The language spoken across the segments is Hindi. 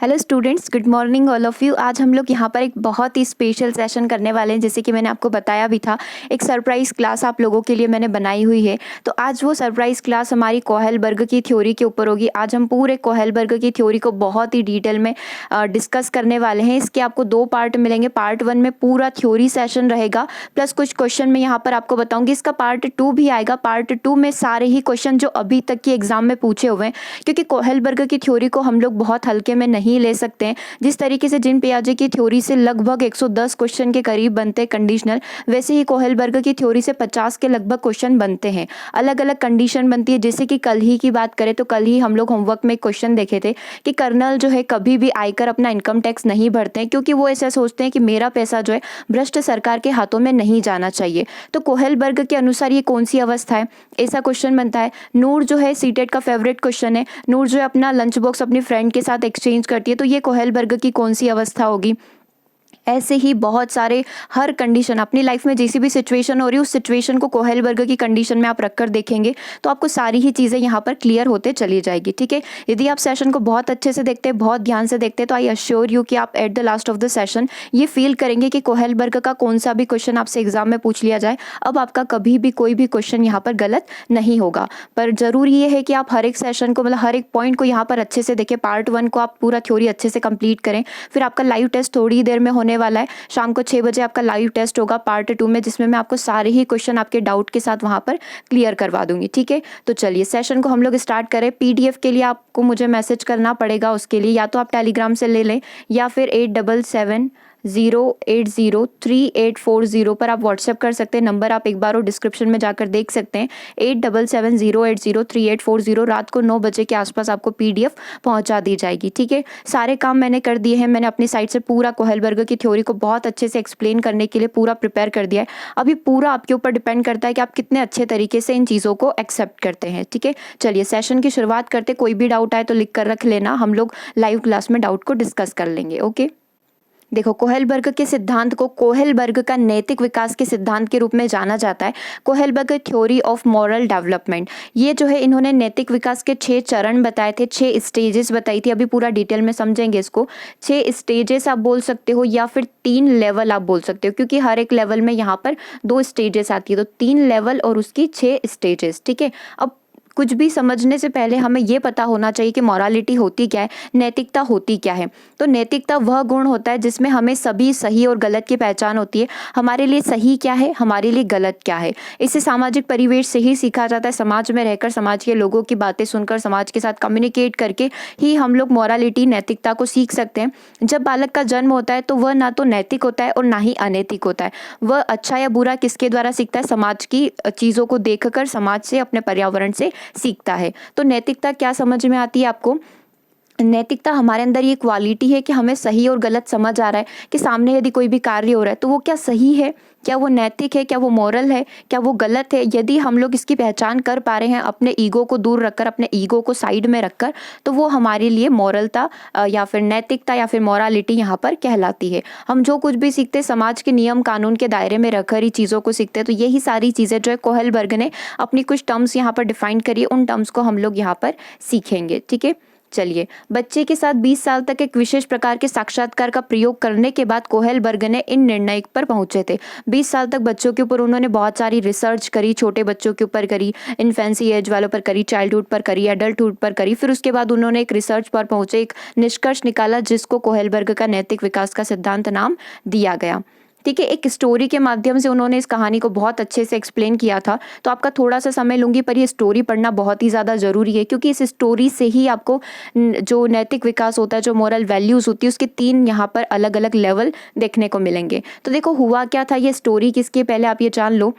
Hello students, good morning all of you. आज हम लोग यहाँ पर एक बहुत ही स्पेशल सेशन करने वाले हैं। जैसे कि मैंने आपको बताया भी था, एक सरप्राइज़ क्लास आप लोगों के लिए मैंने बनाई हुई है। तो आज वो सरप्राइज़ क्लास हमारी कोहेलबर्ग की थ्योरी के ऊपर होगी। आज हम पूरे कोहेलबर्ग की थ्योरी को बहुत ही डिटेल में डिस्कस करने वाले हैं। इसके आपको 2 पार्ट मिलेंगे। पार्ट 1 में पूरा थ्योरी सेशन रहेगा, प्लस कुछ क्वेश्चन मैं यहाँ पर आपको बताऊँगी। इसका पार्ट 2 भी आएगा। पार्ट 2 में सारे ही क्वेश्चन जो अभी तक के एग्जाम में पूछे हुए हैं, क्योंकि कोहेलबर्ग की थ्योरी को हम लोग बहुत हल्के में नहीं ले सकते हैं। जिस तरीके से जिन पियाजे की थ्योरी से लगभग 110 क्वेश्चन के करीब बनते हैं कंडीशनल, वैसे ही कोहेलबर्ग की थ्योरी से 50 के लगभग क्वेश्चन बनते हैं। अलग अलग कंडीशन बनती है। जैसे कि कल ही की बात करें तो कल ही हम लोग होमवर्क में एक क्वेश्चन देखे थे कि कर्नल जो है कभी भी आयकर अपना इनकम टैक्स नहीं भरते हैं, क्योंकि वो ऐसा सोचते हैं कि मेरा पैसा जो है भ्रष्ट सरकार के हाथों में नहीं जाना चाहिए। तो कोहेलबर्ग के अनुसार ये कौन सी अवस्था है, ऐसा क्वेश्चन बनता है। नूर जो है सीटेट का फेवरेट क्वेश्चन है। नूर जो है अपना लंच बॉक्स अपनी फ्रेंड के साथ एक्सचेंज करती है, तो ये कोहेलबर्ग की कौन सी अवस्था होगी। ऐसे ही बहुत सारे हर कंडीशन अपनी लाइफ में जैसी भी सिचुएशन हो रही है, उस सिचुएशन को कोहेलबर्ग की कंडीशन में आप रखकर देखेंगे तो आपको सारी ही चीज़ें यहाँ पर क्लियर होते चली जाएगी। ठीक है, यदि आप सेशन को बहुत अच्छे से देखते हैं, बहुत ध्यान से देखते हैं, तो आई अश्योर यू कि आप at the last of the session ये फील करेंगे कि कोहेलबर्ग का कौन सा भी क्वेश्चन आपसे एग्जाम में पूछ लिया जाए, अब आपका कभी भी कोई भी क्वेश्चन यहाँ पर गलत नहीं होगा। पर जरूरी ये है कि आप हर एक सेशन को, मतलब हर एक पॉइंट को यहाँ पर अच्छे से देखें। पार्ट 1 को आप पूरा थ्योरी अच्छे से कंप्लीट करें। फिर आपका लाइव टेस्ट थोड़ी देर में होने वाला है। शाम को 6 बजे आपका लाइव टेस्ट होगा पार्ट 2 में, जिसमें मैं आपको सारे ही क्वेश्चन आपके डाउट के साथ वहां पर क्लियर करवा दूंगी। ठीक है, तो चलिए सेशन को हम लोग स्टार्ट करें। पीडीएफ के लिए आपको मुझे मैसेज करना पड़ेगा। उसके लिए या तो आप टेलीग्राम से ले लें या फिर 8770803840 पर आप व्हाट्सएप कर सकते हैं। नंबर आप एक बार और डिस्क्रिप्शन में जाकर देख सकते हैं। 8770803840 रात को 9 बजे के आसपास आपको पीडीएफ पहुंचा दी जाएगी। ठीक है, सारे काम मैंने कर दिए हैं। मैंने अपनी साइड से पूरा कोहेलबर्ग की थ्योरी को बहुत अच्छे से एक्सप्लेन करने के लिए पूरा प्रिपेयर कर दिया है। अभी पूरा आपके ऊपर डिपेंड करता है कि आप कितने अच्छे तरीके से इन चीज़ों को एक्सेप्ट करते हैं। ठीक है, चलिए सेशन की शुरुआत करते। कोई भी डाउट आए तो लिख कर रख लेना, हम लोग लाइव क्लास में डाउट को डिस्कस कर लेंगे। ओके, देखो, कोहेलबर्ग के सिद्धांत को कोहेलबर्ग का नैतिक विकास के सिद्धांत के रूप में जाना जाता है। कोहेलबर्ग थ्योरी ऑफ मॉरल डेवलपमेंट, ये जो है इन्होंने नैतिक विकास के 6 चरण बताए थे, 6 स्टेजेस बताई थी। अभी पूरा डिटेल में समझेंगे इसको। 6 स्टेजेस आप बोल सकते हो या फिर 3 लेवल आप बोल सकते हो, क्योंकि हर एक लेवल में यहाँ पर 2 स्टेजेस आती है, तो 3 लेवल और उसकी 6 स्टेजेस। ठीक है, अब कुछ भी समझने से पहले हमें ये पता होना चाहिए कि मॉरालिटी होती क्या है, नैतिकता होती क्या है। तो नैतिकता वह गुण होता है जिसमें हमें सभी सही और गलत की पहचान होती है। हमारे लिए सही क्या है, हमारे लिए गलत क्या है, इसे सामाजिक परिवेश से ही सीखा जाता है। समाज में रहकर, समाज के लोगों की बातें सुनकर, समाज के साथ कम्युनिकेट करके ही हम लोग मॉरालिटी, नैतिकता को सीख सकते हैं। जब बालक का जन्म होता है तो वह ना तो नैतिक होता है और ना ही अनैतिक होता है। वह अच्छा या बुरा किसके द्वारा सीखता है, समाज की चीज़ों को देखकर, समाज से, अपने पर्यावरण से सीखता है। तो नैतिकता क्या समझ में आती है आपको? नैतिकता हमारे अंदर ये क्वालिटी है कि हमें सही और गलत समझ आ रहा है, कि सामने यदि कोई भी कार्य हो रहा है तो वो क्या सही है, क्या वो नैतिक है, क्या वो मॉरल है, क्या वो गलत है। यदि हम लोग इसकी पहचान कर पा रहे हैं अपने ईगो को दूर रखकर, अपने ईगो को साइड में रखकर, तो वो हमारे लिए मॉरलता या फिर नैतिकता या फिर मॉरालिटी यहाँ पर कहलाती है। हम जो कुछ भी सीखते हैं समाज के नियम कानून के दायरे में रखकर ही चीज़ों को सीखते हैं। तो यही सारी चीज़ें जो है कोहेलबर्ग ने अपनी कुछ टर्म्स यहाँ पर डिफाइन करी है, उन टर्म्स को हम लोग यहाँ पर सीखेंगे। ठीक है, चलिए, बच्चे के साथ 20 साल तक एक विशेष प्रकार के साक्षात्कार का प्रयोग करने के बाद कोहेलबर्ग ने इन निर्णय पर पहुंचे थे। 20 साल तक बच्चों के ऊपर उन्होंने बहुत सारी रिसर्च करी, छोटे बच्चों के ऊपर करी, इन्फेंसी एज वालों पर करी, चाइल्डहुड पर करी, एडल्टहुड पर करी। फिर उसके बाद उन्होंने एक रिसर्च पर पहुंचे, एक निष्कर्ष निकाला, जिसको कोहेलबर्ग का नैतिक विकास का सिद्धांत नाम दिया गया। ठीक है, एक स्टोरी के माध्यम से उन्होंने इस कहानी को बहुत अच्छे से एक्सप्लेन किया था। तो आपका थोड़ा सा समय लूंगी, पर ये स्टोरी पढ़ना बहुत ही ज़्यादा ज़रूरी है, क्योंकि इस स्टोरी से ही आपको जो नैतिक विकास होता है, जो मॉरल वैल्यूज़ होती है, उसके 3 यहाँ पर अलग अलग लेवल देखने को मिलेंगे। तो देखो हुआ क्या था, ये स्टोरी किसकी, पहले आप ये जान लो।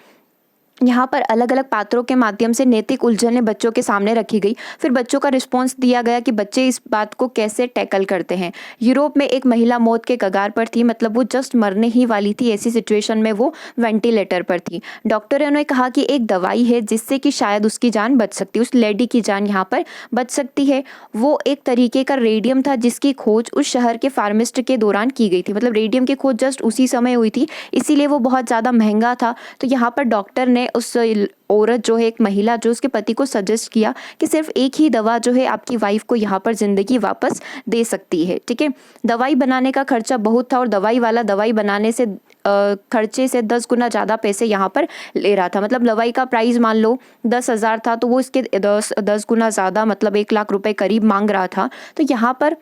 यहाँ पर अलग अलग पात्रों के माध्यम से नैतिक उलझनें बच्चों के सामने रखी गई। फिर बच्चों का रिस्पॉन्स दिया गया कि बच्चे इस बात को कैसे टैकल करते हैं। यूरोप में एक महिला मौत के कगार पर थी, मतलब वो जस्ट मरने ही वाली थी। ऐसी सिचुएशन में वो वेंटिलेटर पर थी। डॉक्टरों ने कहा कि एक दवाई है जिससे कि शायद उसकी जान बच सकती है, उस लेडी की जान यहाँ पर बच सकती है। वो एक तरीके का रेडियम था, जिसकी खोज उस शहर के फार्मिस्ट के दौरान की गई थी। मतलब रेडियम की खोज जस्ट उसी समय हुई थी, इसीलिए वो बहुत ज़्यादा महंगा था। तो यहाँ पर डॉक्टर ने उस औरत जो है, एक महिला जो उसके पति को सजेस्ट किया कि सिर्फ एक ही दवा जो है आपकी वाइफ को यहाँ पर ज़िंदगी वापस दे सकती है। ठीक है, दवाई बनाने का खर्चा बहुत था और दवाई वाला दवाई बनाने से खर्चे से 10 गुना ज़्यादा पैसे यहाँ पर ले रहा था। मतलब दवाई का प्राइस मान लो 10,000 था, तो वो इसके 10 गुना ज़्यादा, मतलब 1 लाख रुपए करीब मांग रहा था। तो यहाँ पर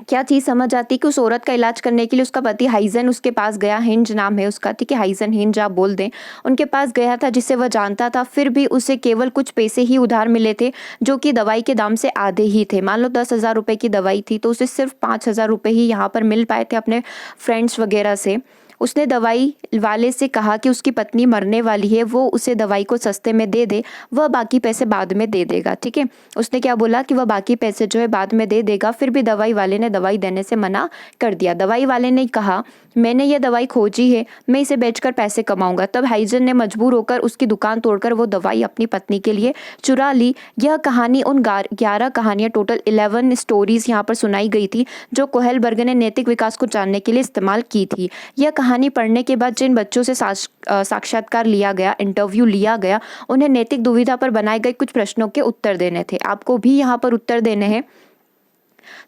क्या चीज़ समझ आती है कि उस औरत का इलाज करने के लिए उसका पति हाइजन उसके पास गया, हिंज नाम है उसका, ठीक है, हाइजन हिंज आप बोल दें, उनके पास गया था जिसे वह जानता था। फिर भी उसे केवल कुछ पैसे ही उधार मिले थे, जो कि दवाई के दाम से आधे ही थे। मान लो 10,000 रुपये की दवाई थी, तो उसे सिर्फ 5,000 रुपये ही यहाँ पर मिल पाए थे अपने फ्रेंड्स वगैरह से। उसने दवाई वाले से कहा कि उसकी पत्नी मरने वाली है, वो उसे दवाई को सस्ते में दे दे, वह बाकी पैसे बाद में दे देगा। ठीक है, उसने क्या बोला कि वह बाकी पैसे जो है बाद में दे देगा। फिर भी दवाई वाले ने दवाई देने से मना कर दिया। दवाई वाले ने कहा, मैंने ये दवाई खोजी है, मैं इसे बेचकर पैसे कमाऊंगा। तब हाइजन ने मजबूर होकर उसकी दुकान तोड़कर वो दवाई अपनी पत्नी के लिए चुरा ली। यह कहानी उन 11 कहानियाँ, टोटल 11 स्टोरीज यहाँ पर सुनाई गई थी, जो कोहेलबर्ग ने नैतिक विकास को जानने के लिए इस्तेमाल की थी। यह कहानी पढ़ने के बाद जिन बच्चों से साक्षात्कार लिया गया, इंटरव्यू लिया गया, उन्हें नैतिक दुविधा पर बनाए गए कुछ प्रश्नों के उत्तर देने थे। आपको भी यहाँ पर उत्तर देने हैं।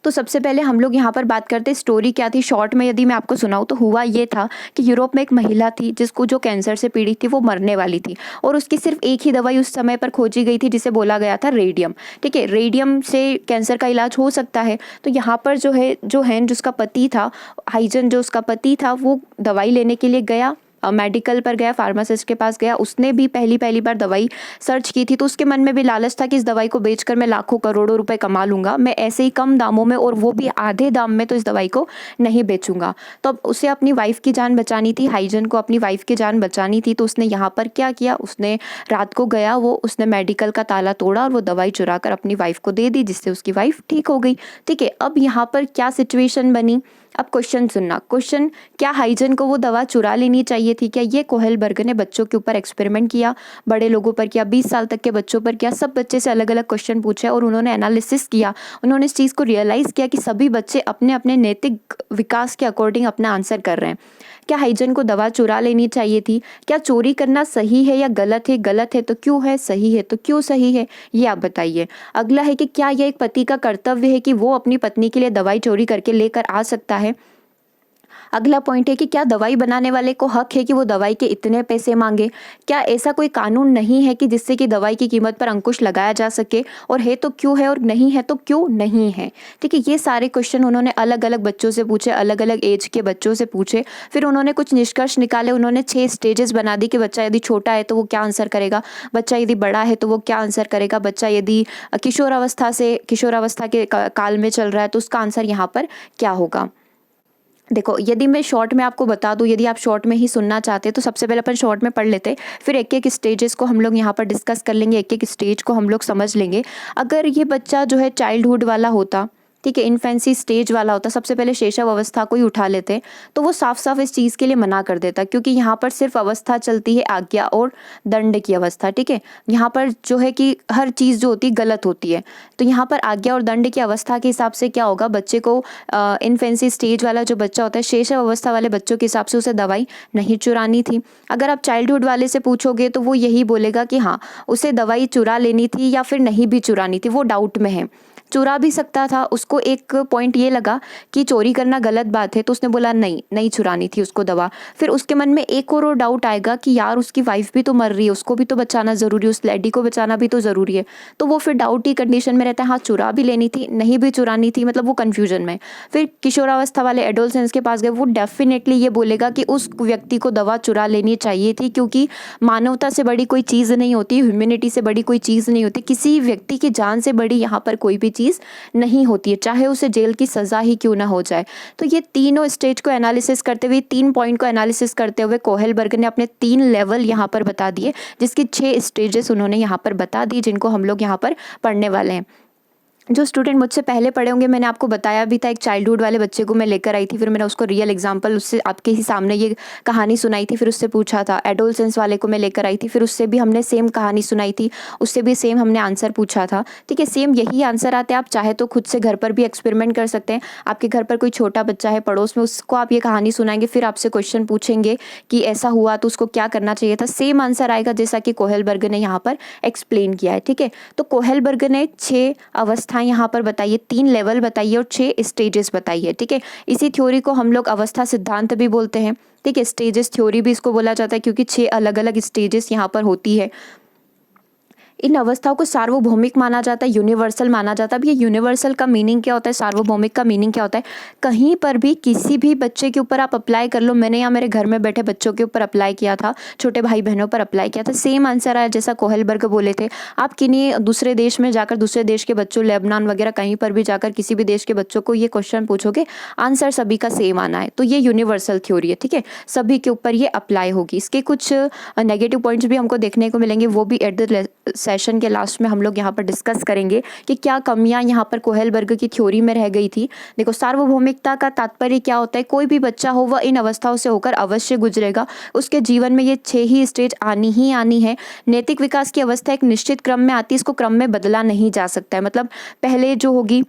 तो सबसे पहले हम लोग यहाँ पर बात करते हैं स्टोरी क्या थी। शॉर्ट में यदि मैं आपको सुनाऊँ तो हुआ ये था कि यूरोप में एक महिला थी जिसको जो कैंसर से पीड़ित थी, वो मरने वाली थी और उसकी सिर्फ एक ही दवाई उस समय पर खोजी गई थी, जिसे बोला गया था रेडियम। ठीक है, रेडियम से कैंसर का इलाज हो सकता है। तो यहाँ पर जो है जिसका पति था, हाइजन जो उसका पति था, वो दवाई लेने के लिए गया, मेडिकल पर गया, फार्मासिस्ट के पास गया। उसने भी पहली बार दवाई सर्च की थी, तो उसके मन में भी लालच था कि इस दवाई को बेचकर मैं लाखों करोड़ों रुपए कमा लूँगा, मैं ऐसे ही कम दामों में, और वो भी आधे दाम में, तो इस दवाई को नहीं बेचूंगा। तो अब उसे अपनी वाइफ की जान बचानी थी, हाइजन को अपनी वाइफ की जान बचानी थी। तो उसने यहाँ पर क्या किया, उसने रात को गया, उसने मेडिकल का ताला तोड़ा और वो दवाई चुरा कर अपनी वाइफ को दे दी, जिससे उसकी वाइफ ठीक हो गई। ठीक है, अब यहाँ पर क्या सिचुएशन बनी, अब क्वेश्चन सुनना। क्वेश्चन, क्या हाइजन को वो दवा चुरा लेनी चाहिए थी? क्या ये कोहेलबर्ग ने बच्चों के ऊपर एक्सपेरिमेंट किया, बड़े लोगों पर किया, 20 साल तक के बच्चों पर किया, सब बच्चे से अलग अलग क्वेश्चन पूछे और उन्होंने एनालिसिस किया। उन्होंने इस चीज़ को रियलाइज़ किया कि सभी बच्चे अपने अपने नैतिक विकास के अकॉर्डिंग अपना आंसर कर रहे हैं। क्या हाइजन को दवा चुरा लेनी चाहिए थी? क्या चोरी करना सही है या गलत है? गलत है तो क्यों है, सही है तो क्यों सही है, ये आप बताइए। अगला है कि क्या यह एक पति का कर्तव्य है कि वो अपनी पत्नी के लिए दवाई चोरी करके लेकर आ सकता है? अगला पॉइंट है कि क्या दवाई बनाने वाले को हक है कि वो दवाई के इतने पैसे मांगे? क्या ऐसा कोई कानून नहीं है कि जिससे कि दवाई की कीमत पर अंकुश लगाया जा सके, और है तो क्यों है और नहीं है तो क्यों नहीं है? ठीक है, ये सारे क्वेश्चन उन्होंने अलग अलग बच्चों से पूछे, अलग अलग एज के बच्चों से पूछे। फिर उन्होंने कुछ निष्कर्ष निकाले। उन्होंने 6 स्टेजेस बना दी कि बच्चा यदि छोटा है तो वो क्या आंसर करेगा, बच्चा यदि बड़ा है तो वो क्या आंसर करेगा, बच्चा यदि किशोरावस्था के काल में चल रहा है तो उसका आंसर यहाँ पर क्या होगा। देखो, यदि मैं शॉर्ट में आपको बता दूं, यदि आप शॉर्ट में ही सुनना चाहते हैं तो सबसे पहले अपन शॉर्ट में पढ़ लेते हैं, फिर एक एक स्टेजेस को हम लोग यहाँ पर डिस्कस कर लेंगे, एक एक स्टेज को हम लोग समझ लेंगे। अगर ये बच्चा जो है चाइल्डहुड वाला होता, ठीक है, इन्फेंसी स्टेज वाला होता, सबसे पहले शैशव अवस्था को ही उठा लेते, तो वो साफ साफ इस चीज़ के लिए मना कर देता, क्योंकि यहाँ पर सिर्फ अवस्था चलती है आज्ञा और दंड की अवस्था। ठीक है, यहाँ पर जो है कि हर चीज़ जो होती है गलत होती है। तो यहाँ पर आज्ञा और दंड की अवस्था के हिसाब से क्या होगा, बच्चे को इन्फेंसी स्टेज वाला जो बच्चा होता है, शैशव अवस्था वाले बच्चों के हिसाब से उसे दवाई नहीं चुरानी थी। अगर आप चाइल्डहुड वाले से पूछोगे तो वो यही बोलेगा कि हाँ, उसे दवाई चुरा लेनी थी या फिर नहीं भी चुरानी थी, वो डाउट में है। चुरा भी सकता था, उसको एक पॉइंट ये लगा कि चोरी करना गलत बात है, तो उसने बोला नहीं चुरानी थी उसको दवा। फिर उसके मन में एक और डाउट आएगा कि यार उसकी वाइफ भी तो मर रही है, उसको भी तो बचाना ज़रूरी है, उस लेडी को बचाना भी तो ज़रूरी है। तो वो फिर डाउट की कंडीशन में रहता है, हाँ चुरा भी लेनी थी, नहीं भी चुरानी थी, मतलब वो कन्फ्यूजन में। फिर किशोरावस्था वाले एडोलसेंस के पास गए, वो डेफिनेटली ये बोलेगा कि उस व्यक्ति को दवा चुरा लेनी चाहिए थी, क्योंकि मानवता से बड़ी कोई चीज़ नहीं होती, ह्यूमैनिटी से बड़ी कोई चीज़ नहीं होती, किसी व्यक्ति की जान से बड़ी यहाँ पर कोई भी चीज़ नहीं होती है, चाहे उसे जेल की सजा ही क्यों ना हो जाए। तो ये तीनों स्टेज को एनालिसिस करते हुए, 3 पॉइंट को एनालिसिस करते हुए कोहेलबर्ग ने अपने 3 लेवल यहाँ पर बता दिए, जिसकी 6 स्टेजेस उन्होंने यहाँ पर बता दी, जिनको हम लोग यहाँ पर पढ़ने वाले हैं। जो स्टूडेंट मुझसे पहले पढ़े होंगे, मैंने आपको बताया भी था, एक चाइल्डहुड वाले बच्चे को मैं लेकर आई थी, फिर मैंने उसको रियल एग्जांपल उससे आपके ही सामने ये कहानी सुनाई थी, फिर उससे पूछा था। एडोलसेंस वाले को मैं लेकर आई थी, फिर उससे भी हमने सेम कहानी सुनाई थी, उससे भी सेम हमने आंसर पूछा था। ठीक है, सेम यही आंसर आते हैं। आप चाहे तो खुद से घर पर भी एक्सपेरिमेंट कर सकते हैं। आपके घर पर कोई छोटा बच्चा है पड़ोस में, उसको आप ये कहानी सुनाएंगे, फिर आपसे क्वेश्चन पूछेंगे कि ऐसा हुआ तो उसको क्या करना चाहिए था, सेम आंसर आएगा जैसा कि कोहेलबर्ग ने यहाँ पर एक्सप्लेन किया है। ठीक है, तो कोहेलबर्ग ने 6 अवस्थाएं यहाँ पर बताई है, 3 लेवल बताइए और 6 स्टेजेस बताइए। ठीक है, इसी थ्योरी को हम लोग अवस्था सिद्धांत भी बोलते हैं। ठीक है, स्टेजेस थ्योरी भी इसको बोला जाता है, क्योंकि 6 अलग अलग स्टेजेस यहाँ पर होती है। इन अवस्थाओं को सार्वभौमिक माना जाता है, यूनिवर्सल माना जाता है। अब ये यूनिवर्सल का मीनिंग क्या होता है, सार्वभौमिक का मीनिंग क्या होता है? कहीं पर भी किसी भी बच्चे के ऊपर आप अप्लाई कर लो। मैंने यहाँ मेरे घर में बैठे बच्चों के ऊपर अप्लाई किया था, छोटे भाई बहनों पर अप्लाई किया था, सेम आंसर आया जैसा कोहेलबर्ग बोले थे। आप किन्हीं दूसरे देश में जाकर, दूसरे देश के बच्चों, लेबनान वगैरह कहीं पर भी जाकर किसी भी देश के बच्चों को ये क्वेश्चन पूछोगे, आंसर सभी का सेम आना है। तो ये यूनिवर्सल थ्योरी है। ठीक है, सभी के ऊपर ये अप्लाई होगी। इसके कुछ नेगेटिव पॉइंट्स भी हमको देखने को मिलेंगे, वो भी एट द सेशन के लास्ट में हम लोग यहाँ पर डिस्कस करेंगे कि क्या कमियां यहाँ पर कोहेलबर्ग की थ्योरी में रह गई थी। देखो, सार्वभौमिकता का तात्पर्य क्या होता है? कोई भी बच्चा हो वह इन अवस्थाओं से होकर अवश्य गुजरेगा। उसके जीवन में ये 6 ही स्टेज आनी ही आनी है। नैतिक विकास की अवस्था एक निश्चित क्रम में आती है, इसको क्रम में बदला नहीं जा सकता है। मतलब पहले जो होगी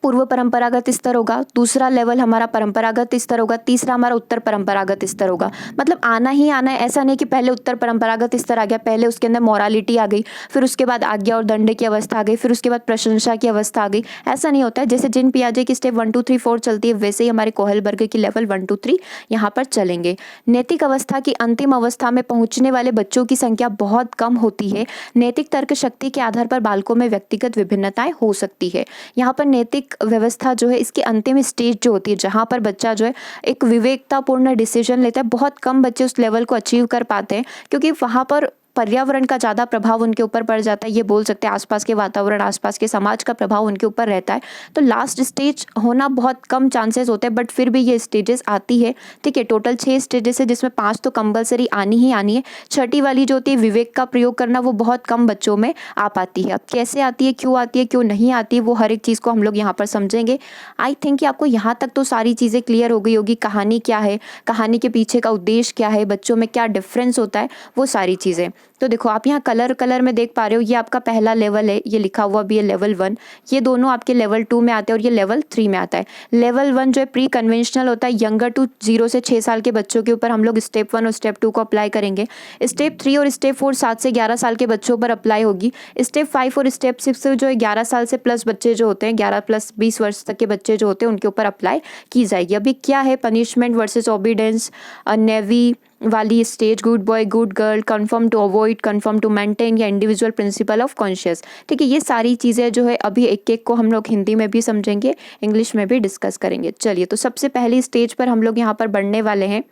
पूर्व परंपरागत स्तर होगा, दूसरा लेवल हमारा परंपरागत स्तर होगा, तीसरा हमारा उत्तर परंपरागत स्तर होगा। मतलब आना ही आना है। ऐसा नहीं कि पहले उत्तर परंपरागत स्तर आ गया, पहले उसके अंदर मोरालिटी आ गई, फिर उसके बाद आज्ञा और दंड की अवस्था आ गई, फिर उसके बाद प्रशंसा की अवस्था आ गई। ऐसा नहीं होता है। जैसे जिन पियाजे की स्टेप 1 2 3 4 चलती है, वैसे ही हमारे कोहेलबर्ग की लेवल 1 2 3 यहाँ पर चलेंगे। नैतिक अवस्था की अंतिम अवस्था में पहुंचने वाले बच्चों की संख्या बहुत कम होती है। नैतिक तर्क शक्ति के आधार पर बालकों में व्यक्तिगत विभिन्नताएं हो सकती है। यहाँ पर नैतिक व्यवस्था जो है, इसकी अंतिम स्टेज जो होती है, जहाँ पर बच्चा जो है एक विवेकतापूर्ण डिसीजन लेता है, बहुत कम बच्चे उस लेवल को अचीव कर पाते हैं, क्योंकि वहाँ पर पर्यावरण का ज़्यादा प्रभाव उनके ऊपर पड़ जाता है। ये बोल सकते हैं आसपास के वातावरण, आसपास के समाज का प्रभाव उनके ऊपर रहता है। तो लास्ट स्टेज होना बहुत कम चांसेस होते हैं, बट फिर भी ये स्टेजेस आती है। ठीक है, टोटल 6 स्टेजेस है, जिसमें 5 तो कंपलसरी आनी ही आनी है। छठी वाली जो होती है विवेक का प्रयोग करना, वो बहुत कम बच्चों में आ पाती है। अब कैसे आती है, क्यों नहीं आती है, वो हर एक चीज़ को हम लोग यहाँ पर समझेंगे। आई थिंक कि आपको यहाँ तक तो सारी चीज़ें क्लियर हो गई होगी। कहानी क्या है, कहानी के पीछे का उद्देश्य क्या है, बच्चों में क्या डिफरेंस होता है, वो सारी चीज़ें। तो देखो, आप यहाँ कलर में देख पा रहे हो, ये आपका पहला लेवल है, ये लिखा हुआ भी है लेवल 1। ये दोनों आपके लेवल 2 में आते हैं और ये लेवल 3 में आता है। लेवल 1 जो है प्री कन्वेंशनल होता है, यंगर टू 0 से 6 साल के बच्चों के ऊपर हम लोग स्टेप 1 और स्टेप 2 को अप्लाई करेंगे। स्टेप 3 और स्टेप 4 7 से 11 साल के बच्चों पर अप्लाई होगी। स्टेप 5 और स्टेप 6 जो है 11 साल से प्लस बच्चे जो होते हैं, 11 प्लस 20 वर्ष तक के बच्चे जो होते हैं, उनके ऊपर अप्लाई की जाएगी। अभी क्या है, पनिशमेंट वर्सेस ओबीडेंस, नेवी वाली stage, good boy good girl, confirm to avoid, confirm to maintain, या इंडिविजुअल प्रिंसिपल ऑफ कॉन्शियस। ठीक है, ये सारी चीज़ें जो है अभी एक एक को हम लोग हिंदी में भी समझेंगे, इंग्लिश में भी डिस्कस करेंगे। चलिए, तो सबसे पहली स्टेज पर हम लोग यहाँ पर बढ़ने वाले हैं।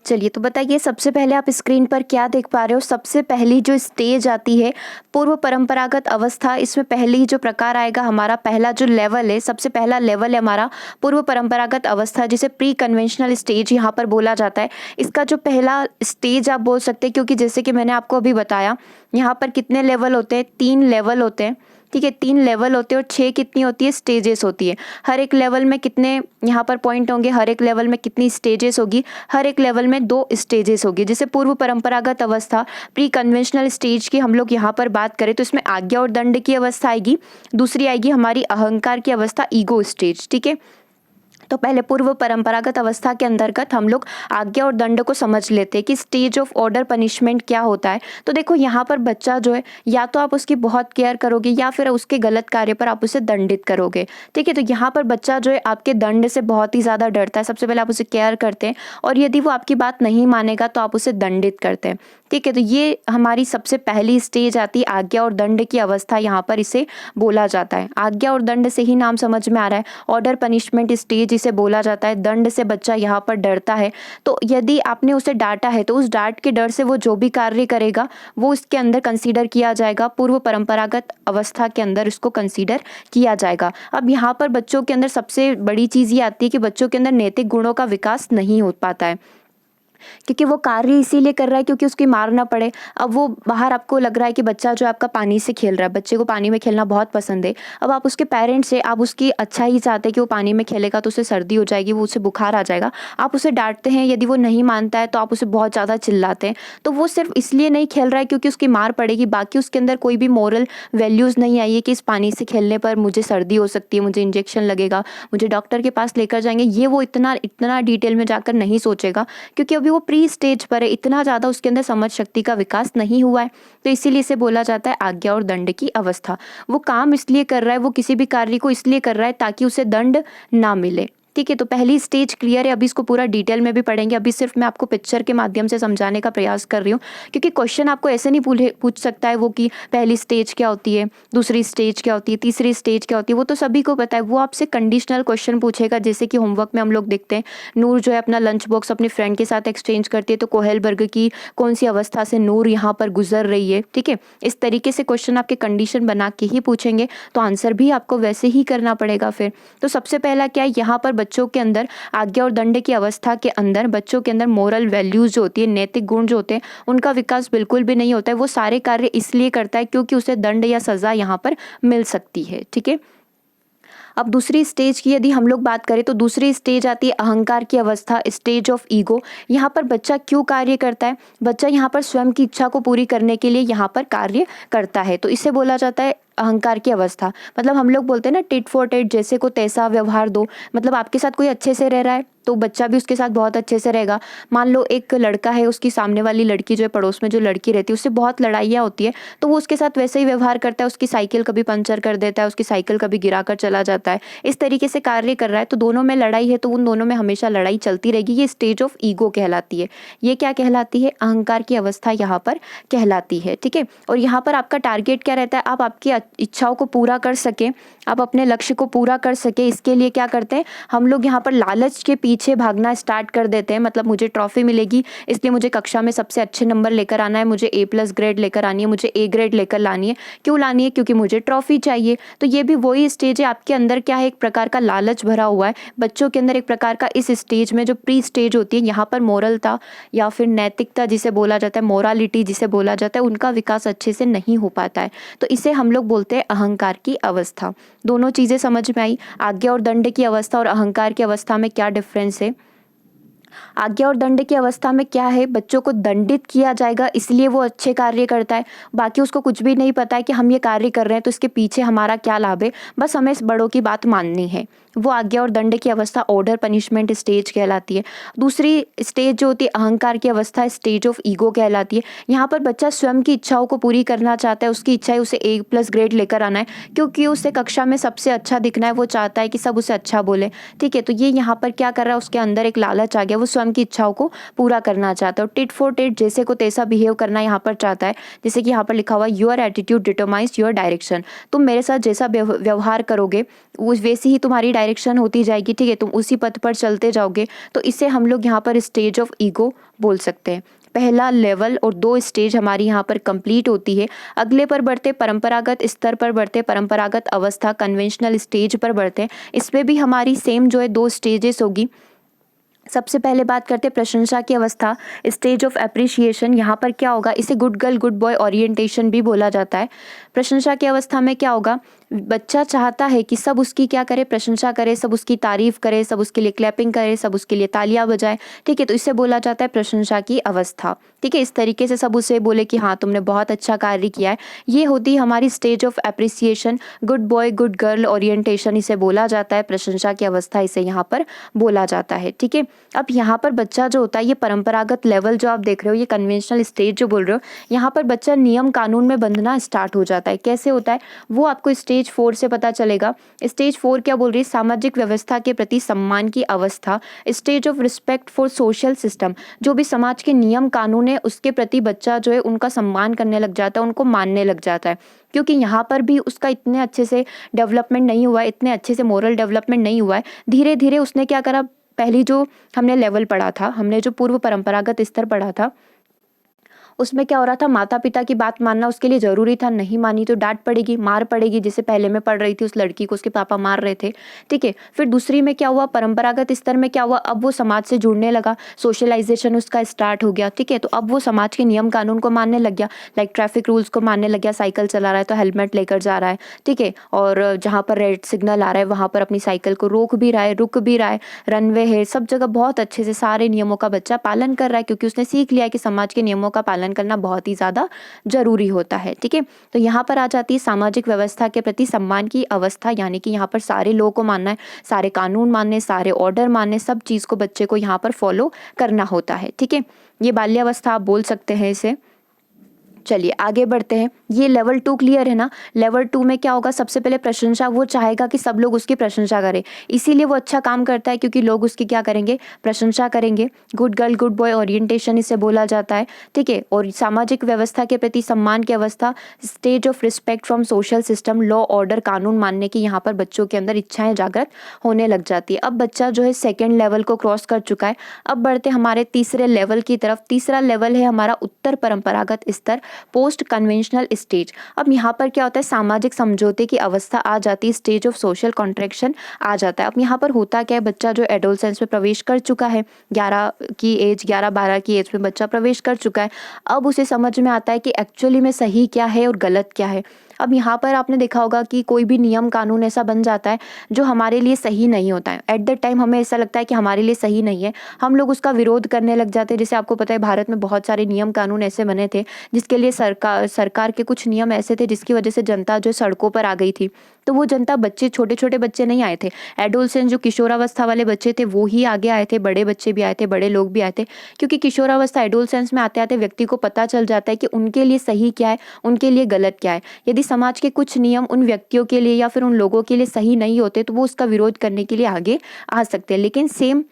चलिए, तो बताइए सबसे पहले आप स्क्रीन पर क्या देख पा रहे हो? सबसे पहली जो स्टेज आती है पूर्व परंपरागत अवस्था। इसमें पहली जो प्रकार आएगा, हमारा पहला जो लेवल है, सबसे पहला लेवल है हमारा पूर्व परंपरागत अवस्था, जिसे प्री कन्वेंशनल स्टेज यहाँ पर बोला जाता है। इसका जो पहला स्टेज आप बोल सकते हैं, क्योंकि जैसे कि मैंने आपको अभी बताया, यहाँ पर कितने लेवल होते हैं? 3 लेवल होते हैं। ठीक है, 3 लेवल होते हैं और 6 कितनी होती है? स्टेजेस होती है। हर एक लेवल में कितने यहाँ पर पॉइंट होंगे? हर एक लेवल में कितनी स्टेजेस होगी? हर एक लेवल में 2 स्टेजेस होगी। जैसे पूर्व परंपरागत अवस्था, प्री कन्वेंशनल स्टेज की हम लोग यहाँ पर बात करें तो इसमें आज्ञा और दंड की अवस्था आएगी, दूसरी आएगी हमारी अहंकार की अवस्था, ईगो स्टेज। ठीक है, तो पहले पूर्व परंपरागत अवस्था के अंतर्गत हम लोग आज्ञा और दंड को समझ लेते हैं कि स्टेज ऑफ ऑर्डर पनिशमेंट क्या होता है। तो देखो, यहाँ पर बच्चा जो है, या तो आप उसकी बहुत केयर करोगे या फिर उसके गलत कार्य पर आप उसे दंडित करोगे। ठीक है, तो यहाँ पर बच्चा जो है आपके दंड से बहुत ही ज़्यादा डरता है। सबसे पहले आप उसे केयर करते हैं, और यदि वो आपकी बात नहीं मानेगा तो आप उसे दंडित करते हैं। ठीक है, तो ये हमारी सबसे पहली स्टेज आती है, आज्ञा और दंड की अवस्था, यहाँ पर इसे बोला जाता है। आज्ञा और दंड से ही नाम समझ में आ रहा है। ऑर्डर पनिशमेंट स्टेज इसे बोला जाता है। दंड से बच्चा यहाँ पर डरता है, तो यदि आपने उसे डांटा है तो उस डांट के डर से वो जो भी कार्य करेगा वो इसके अंदर कंसीडर किया जाएगा, पूर्व परंपरागत अवस्था के अंदर इसको कंसीडर किया जाएगा। अब यहाँ पर बच्चों के अंदर सबसे बड़ी चीज़ ये आती है कि बच्चों के अंदर नैतिक गुणों का विकास नहीं हो पाता है। क्योंकि वो कार्य इसीलिए कर रहा है क्योंकि उसकी मार ना पड़े। अब वो बाहर आपको लग रहा है कि बच्चा जो है आपका पानी से खेल रहा है, बच्चे को पानी में खेलना बहुत पसंद है। अब आप उसके पेरेंट्स से आप उसकी अच्छा ही चाहते हैं कि वो पानी में खेलेगा तो उसे सर्दी हो जाएगी, वो उसे बुखार आ जाएगा। आप उसे डाँटते हैं, यदि वो नहीं मानता है तो आप उसे बहुत ज़्यादा चिल्लाते हैं। तो वो सिर्फ़ इसलिए नहीं खेल रहा है क्योंकि उसकी मार पड़ेगी, बाकी उसके अंदर कोई भी मोरल वैल्यूज़ नहीं आई है कि इस पानी से खेलने पर मुझे सर्दी हो सकती है, मुझे इंजेक्शन लगेगा, मुझे डॉक्टर के पास लेकर जाएँगे। ये वो इतना इतना डिटेल में जाकर नहीं सोचेगा क्योंकि अभी वो प्री स्टेज पर है, इतना ज़्यादा उसके अंदर समझ शक्ति का विकास नहीं हुआ है। तो इसीलिए इसे बोला जाता है आज्ञा और दंड की अवस्था। वो काम इसलिए कर रहा है, वो किसी भी कार्य को इसलिए कर रहा है ताकि उसे दंड ना मिले। ठीक है, तो पहली स्टेज क्लियर है। अभी इसको पूरा डिटेल में भी पढ़ेंगे। अभी सिर्फ मैं आपको पिक्चर के माध्यम से समझाने का प्रयास कर रही हूँ क्योंकि क्वेश्चन आपको ऐसे नहीं पूछ सकता है वो कि पहली स्टेज क्या होती है, दूसरी स्टेज क्या होती है, तीसरी स्टेज क्या होती है, वो तो सभी को पता है। वो आपसे कंडीशनल क्वेश्चन पूछेगा, जैसे कि होमवर्क में हम लोग देखते हैं नूर जो है अपना लंच बॉक्स अपनी फ्रेंड के साथ एक्सचेंज करती है, तो कोहेलबर्ग की कौन सी अवस्था से नूर यहाँ पर गुजर रही है। ठीक है, इस तरीके से क्वेश्चन आपके कंडीशन बना के ही पूछेंगे, तो आंसर भी आपको वैसे ही करना पड़ेगा फिर। तो सबसे पहला क्या है, यहाँ पर बच्चों के अंदर आज्ञा और दंड की अवस्था के अंदर बच्चों के अंदर मोरल वैल्यूज जो होती है, नैतिक गुण जो होते हैं, उनका विकास बिल्कुल भी नहीं होता है। वो सारे कार्य इसलिए करता है क्योंकि उसे दंड या सजा यहाँ पर मिल सकती है। ठीक है, अब दूसरी स्टेज की यदि हम लोग बात करें तो दूसरी स्टेज आती है अहंकार की अवस्था, स्टेज ऑफ ईगो। यहाँ पर बच्चा क्यों कार्य करता है, बच्चा यहाँ पर स्वयं की इच्छा को पूरी करने के लिए यहाँ पर कार्य करता है, तो इसे बोला जाता है अहंकार की अवस्था। मतलब हम लोग बोलते हैं ना टिट फॉर टेट, जैसे को तैसा व्यवहार दो। मतलब आपके साथ कोई अच्छे से रह रहा है तो बच्चा भी उसके साथ बहुत अच्छे से रहेगा। मान लो एक लड़का है, उसकी सामने वाली लड़की जो है, पड़ोस में जो लड़की रहती है, उससे बहुत लड़ाइयाँ होती है, तो वो उसके साथ वैसे ही व्यवहार करता है। उसकी साइकिल कभी पंचर कर देता है, उसकी साइकिल कभी गिरा कर चला जाता है, इस तरीके से कार्य कर रहा है। तो दोनों में लड़ाई है, तो उन दोनों में हमेशा लड़ाई चलती रहेगी। ये स्टेज ऑफ ईगो कहलाती है। ये क्या कहलाती है, अहंकार की अवस्था यहाँ पर कहलाती है। ठीक है, और यहाँ पर आपका टारगेट क्या रहता है, आप आपकी इच्छाओं को पूरा कर सके, आप अपने लक्ष्य को पूरा कर सके, इसके लिए क्या करते हैं हम लोग यहाँ पर लालच के पीछे भागना स्टार्ट कर देते हैं। मतलब मुझे ट्रॉफी मिलेगी इसलिए मुझे कक्षा में सबसे अच्छे नंबर लेकर आना है, मुझे A+ ग्रेड लेकर आनी है, मुझे A ग्रेड लेकर लानी है। क्यों लानी है, क्योंकि मुझे ट्रॉफी चाहिए। तो ये भी वही स्टेज है, आपके अंदर क्या है, एक प्रकार का लालच भरा हुआ है बच्चों के अंदर। एक प्रकार का इस स्टेज में जो प्री स्टेज होती है, यहाँ पर मोरलता या फिर नैतिकता जिसे बोला जाता है, मोरालिटी जिसे बोला जाता है, उनका विकास अच्छे से नहीं हो पाता है। तो इसे हम लोग बोलते हैं अहंकार की अवस्था। दोनों चीजें समझ में आई, आज्ञा और दंड की अवस्था और अहंकार की अवस्था में क्या डिफरेंस है। आज्ञा और दंड की अवस्था में क्या है, बच्चों को दंडित किया जाएगा इसलिए वो अच्छे कार्य करता है, बाकी उसको कुछ भी नहीं पता है कि हम ये कार्य कर रहे हैं तो इसके पीछे हमारा क्या लाभ है, बस हमें इस बड़ों की बात माननी है। वो आज्ञा और दंड की अवस्था ऑर्डर पनिशमेंट स्टेज कहलाती है। दूसरी स्टेज जो होती है अहंकार की अवस्था, स्टेज ऑफ ईगो कहलाती है। यहाँ पर बच्चा स्वयं की इच्छाओं को पूरी करना चाहता है, उसकी इच्छा है उसे A+ ग्रेड लेकर आना है, क्योंकि उसे कक्षा में सबसे अच्छा दिखना है, वो चाहता है कि सब उसे अच्छा बोले। ठीक है, तो ये यहाँ पर क्या कर रहा है, उसके अंदर एक लालच आ गया, वो स्वयं की इच्छाओं को पूरा करना चाहता है। और टिट फॉर टेट, जैसे को तैसा बिहेव करना यहाँ पर चाहता है। जैसे कि यहाँ पर लिखा हुआ your attitude determines your direction, तुम मेरे साथ जैसा व्यवहार करोगे वैसी ही तुम्हारी डायरेक्शन होती जाएगी। ठीक है, तुम उसी पथ पर चलते जाओगे। तो इसे हम लोग यहाँ पर स्टेज ऑफ ईगो बोल सकते हैं। पहला लेवल और 2 स्टेज हमारी यहाँ पर कंप्लीट होती है। अगले पर बढ़ते, परंपरागत स्तर पर बढ़ते, परंपरागत अवस्था कन्वेंशनल स्टेज पर बढ़ते। इसमें भी हमारी सेम जो है 2 स्टेजेस होगी। सबसे पहले बात करते हैं प्रशंसा की अवस्था, स्टेज ऑफ एप्रिशिएशन। यहाँ पर क्या होगा, इसे good girl good boy orientation भी बोला जाता है। प्रशंसा की अवस्था में क्या होगा, बच्चा चाहता है कि सब उसकी क्या करे, प्रशंसा करे, सब उसकी तारीफ करे, सब उसके लिए क्लैपिंग करे, सब उसके लिए तालियां बजाए। ठीक है, तो इसे बोला जाता है प्रशंसा की अवस्था। ठीक है, इस तरीके से सब उसे बोले कि हाँ तुमने बहुत अच्छा कार्य किया है। ये होती है हमारी stage of appreciation, good boy good girl orientation इसे बोला जाता है, प्रशंसा की अवस्था इसे यहाँ पर बोला जाता है। ठीक है, अब यहाँ पर बच्चा जो होता है, ये परंपरागत लेवल जो आप देख रहे हो, ये कन्वेंशनल स्टेज जो बोल रहे हो, यहाँ पर बच्चा नियम कानून में बंधना स्टार्ट हो जाता है। कैसे होता है वो आपको स्टेज 4 से पता चलेगा। स्टेज 4 क्या बोल रही है, सामाजिक व्यवस्था के प्रति सम्मान की अवस्था, stage of respect for social system. जो भी समाज के नियम कानून है उसके प्रति बच्चा जो है उनका सम्मान करने लग जाता है, उनको मानने लग जाता है। क्योंकि यहाँ पर भी उसका इतने अच्छे से डेवलपमेंट नहीं हुआ है, इतने अच्छे से मोरल डेवलपमेंट नहीं हुआ है। धीरे धीरे उसने क्या करा, पहली जो हमने लेवल पढ़ा था, हमने जो पूर्व परंपरागत स्तर पढ़ा था, उसमें क्या हो रहा था, माता-पिता की बात मानना उसके लिए ज़रूरी था, नहीं मानी तो डाँट पड़ेगी, मार पड़ेगी, जैसे पहले मैं पढ़ रही थी उस लड़की को उसके पापा मार रहे थे, ठीक है। फिर दूसरी में क्या हुआ, परंपरागत स्तर में क्या हुआ, अब वो समाज से जुड़ने लगा, सोशलाइज़ेशन उसका स्टार्ट हो गया, ठीक है। तो अब वो समाज के नियम कानून को मानने लग गया, लाइक ट्रैफिक रूल्स को मानने लग गया, साइकिल चला रहा है तो हेलमेट लेकर जा रहा है, ठीक है। और जहाँ पर रेड सिग्नल आ रहा है वहाँ पर अपनी साइकिल को रोक भी रहा है, रुक भी रहा है, रनवे है, सब जगह बहुत अच्छे से सारे नियमों का बच्चा पालन कर रहा है, क्योंकि उसने सीख लिया है कि समाज के नियमों का पालन करना बहुत ही ज़्यादा ज़रूरी होता है, ठीक है। तो यहाँ पर आ जाती है सामाजिक व्यवस्था के प्रति सम्मान की अवस्था, यानी कि यहाँ पर सारे लोगों को मानना है, सारे कानून मानने, सारे ऑर्डर मानने, सब चीज़ को बच्चे को यहाँ पर फॉलो करना होता है, ठीक है। ये बाल्यावस्था आप बोल सकते हैं इसे। चलिए आगे बढ़ते हैं। ये लेवल 2 क्लियर है ना। लेवल 2 में क्या होगा, सबसे पहले प्रशंसा, वो चाहेगा कि सब लोग उसकी प्रशंसा करें, इसीलिए वो अच्छा काम करता है क्योंकि लोग उसकी क्या करेंगे, प्रशंसा करेंगे। Good girl good boy orientation इसे बोला जाता है, ठीक है। और सामाजिक व्यवस्था के प्रति सम्मान की अवस्था, stage of respect from social system, law order, कानून मानने की यहाँ पर बच्चों के अंदर इच्छाएं जागृत होने लग जाती है। अब बच्चा जो है सेकेंड लेवल को क्रॉस कर चुका है। अब बढ़ते हमारे तीसरे लेवल की तरफ। तीसरा लेवल है हमारा उत्तर परंपरागत स्तर, पोस्ट कन्वेंशनल स्टेज। अब यहाँ पर क्या होता है, सामाजिक समझौते की अवस्था आ जाती है, स्टेज ऑफ सोशल कॉन्ट्रैक्शन आ जाता है। अब यहाँ पर होता क्या है, बच्चा जो एडोलसेंस में प्रवेश कर चुका है, 11-12 की एज में बच्चा प्रवेश कर चुका है। अब उसे समझ में आता है कि एक्चुअली में सही क्या है और गलत क्या है। अब यहाँ पर आपने देखा होगा कि कोई भी नियम कानून ऐसा बन जाता है जो हमारे लिए सही नहीं होता है, एट द टाइम हमें ऐसा लगता है कि हमारे लिए सही नहीं है, हम लोग उसका विरोध करने लग जाते हैं। जैसे आपको पता है भारत में बहुत सारे नियम कानून ऐसे बने थे जिसके लिए सरकार के कुछ नियम ऐसे थे जिसकी वजह से जनता जो सड़कों पर आ गई थी। तो वो जनता, बच्चे, छोटे छोटे बच्चे नहीं आए थे, एडोलसेंस जो किशोरावस्था वाले बच्चे थे वो ही आगे आए थे, बड़े बच्चे भी आए थे, बड़े लोग भी आए थे। क्योंकि किशोरावस्था एडोलसेंस में आते आते व्यक्ति को पता चल जाता है कि उनके लिए सही क्या है, उनके लिए गलत क्या है। यदि समाज के कुछ नियम उन व्यक्तियों के लिए या फिर उन लोगों के लिए सही नहीं होते तो वो उसका विरोध करने के लिए आगे आ सकते हैं। लेकिन सेम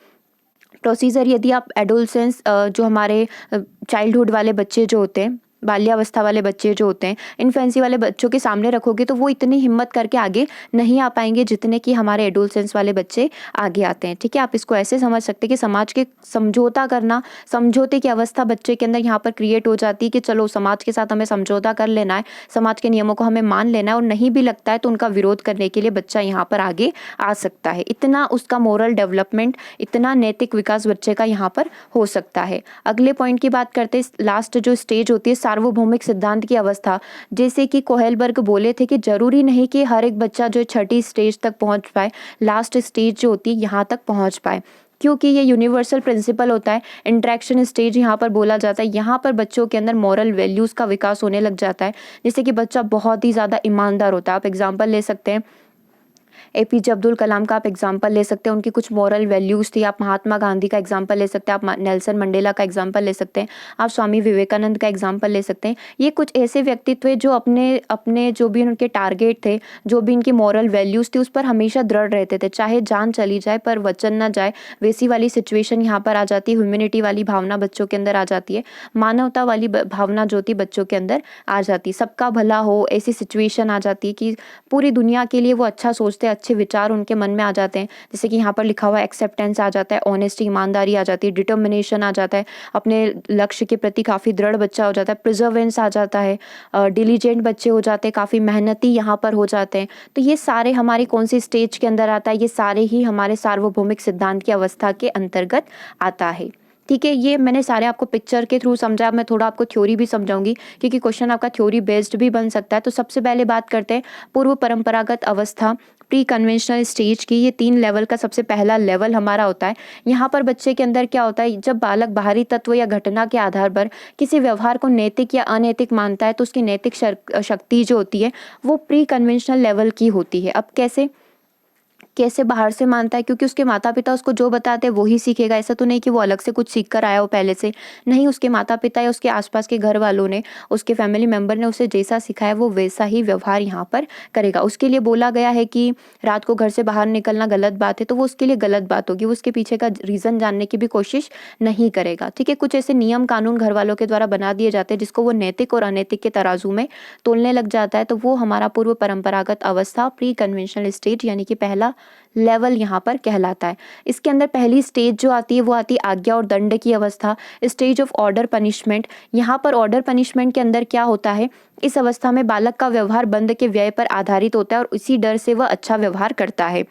प्रोसीजर यदि आप एडोलसेंस, जो हमारे चाइल्डहुड वाले बच्चे जो होते हैं, बाल्यावस्था वाले बच्चे जो होते हैं, इन्फेंसी वाले बच्चों के सामने रखोगे तो वो इतनी हिम्मत करके आगे नहीं आ पाएंगे जितने कि हमारे एडोलसेंस वाले बच्चे आगे आते हैं, ठीक है। आप इसको ऐसे समझ सकते हैं कि समाज के समझौता करना, समझौते की अवस्था बच्चे के अंदर यहाँ पर क्रिएट हो जाती है कि चलो समाज के साथ हमें समझौता कर लेना है, समाज के नियमों को हमें मान लेना है, और नहीं भी लगता है तो उनका विरोध करने के लिए बच्चा यहाँ पर आगे आ सकता है। इतना उसका मोरल डेवलपमेंट, इतना नैतिक विकास बच्चे का यहाँ पर हो सकता है। अगले पॉइंट की बात करते हैं, लास्ट जो स्टेज होती है सार्वभौमिक सिद्धांत की अवस्था। जैसे कि कोहेलबर्ग बोले थे कि जरूरी नहीं कि हर एक बच्चा जो छठी स्टेज तक पहुंच पाए, लास्ट स्टेज जो होती है यहाँ तक पहुंच पाए, क्योंकि ये यूनिवर्सल प्रिंसिपल होता है। इंटरेक्शन स्टेज यहाँ पर बोला जाता है, यहाँ पर बच्चों के अंदर मॉरल वैल्यूज़ का विकास होने लग जाता है। जैसे कि बच्चा बहुत ही ज़्यादा ईमानदार होता है। आप एग्जाम्पल ले सकते हैं एपीजे अब्दुल कलाम का, आप एग्जाम्पल ले सकते हैं, उनकी कुछ मॉरल वैल्यूज़ थी। आप महात्मा गांधी का एग्जाम्पल ले सकते हैं, आप नेल्सन मंडेला का एग्जाम्पल ले सकते हैं, आप स्वामी विवेकानंद का एग्जाम्पल ले सकते हैं। ये कुछ ऐसे व्यक्तित्व है जो अपने अपने जो भी उनके टारगेट थे, जो भी इनकी मॉरल वैल्यूज़ थी, उस पर हमेशा दृढ़ रहते थे, चाहे जान चली जाए पर वचन ना जाए। वैसी वाली सिचुएशन यहाँ पर आ जाती है। ह्यूमैनिटी वाली भावना बच्चों के अंदर आ जाती है, मानवता वाली भावना जो थी बच्चों के अंदर आ जाती है, सबका भला हो ऐसी सिचुएशन आ जाती है कि पूरी दुनिया के लिए वो अच्छा सोचते हैं, अच्छे विचार उनके मन में आ जाते हैं। जैसे कि यहाँ पर लिखा हुआ एक्सेप्टेंस आ जाता है, ऑनेस्टी ईमानदारी आ जाती है, डिटर्मिनेशन आ जाता है, अपने लक्ष्य के प्रति काफ़ी दृढ़ बच्चा हो जाता है, प्रिजर्वेंस आ जाता है, डिलीजेंट बच्चे हो जाते हैं, काफ़ी मेहनती यहाँ पर हो जाते हैं। तो ये सारे हमारी कौन सी स्टेज के अंदर आता है, ये सारे ही हमारे सार्वभौमिक सिद्धांत की अवस्था के अंतर्गत आता है, ठीक है। ये मैंने सारे आपको पिक्चर के थ्रू समझा, मैं थोड़ा आपको थ्योरी भी समझाऊंगी क्योंकि क्वेश्चन आपका थ्योरी बेस्ड भी बन सकता है। तो सबसे पहले बात करते हैं पूर्व परंपरागत अवस्था, प्री कन्वेंशनल स्टेज की। ये 3 लेवल का सबसे पहला लेवल हमारा होता है। यहाँ पर बच्चे के अंदर क्या होता है, जब बालक बाहरी तत्व या घटना के आधार पर किसी व्यवहार को नैतिक या अनैतिक मानता है तो उसकी नैतिक शक्ति जो होती है वो प्री कन्वेंशनल लेवल की होती है। अब कैसे बाहर से मानता है, क्योंकि उसके माता पिता उसको जो बताते हैं वो ही सीखेगा। ऐसा तो नहीं कि वो अलग से कुछ सीख कर आया हो पहले से, नहीं, उसके माता पिता या उसके आसपास के घर वालों ने, उसके फैमिली मेंबर ने उसे जैसा सिखाया वो वैसा ही व्यवहार यहाँ पर करेगा। उसके लिए बोला गया है कि रात को घर से बाहर निकलना गलत बात है तो वो उसके लिए गलत बात होगी, वो उसके पीछे का रीज़न जानने की भी कोशिश नहीं करेगा, ठीक है। कुछ ऐसे नियम कानून घर वालों के द्वारा बना दिए जाते हैं जिसको वो नैतिक और अनैतिक के तराजू में तोलने लग जाता है, तो वो हमारा पूर्व परंपरागत अवस्था, प्री कन्वेंशनल स्टेज यानी कि पहला लेवल यहाँ पर कहलाता है। इसके अंदर पहली स्टेज जो आती है वो आती है आज्ञा और दंड की अवस्था, स्टेज ऑफ ऑर्डर पनिशमेंट। यहाँ पर ऑर्डर पनिशमेंट के अंदर क्या होता है, इस अवस्था में बालक का व्यवहार बंद के व्यय पर आधारित होता है और इसी डर से वह अच्छा व्यवहार करता है।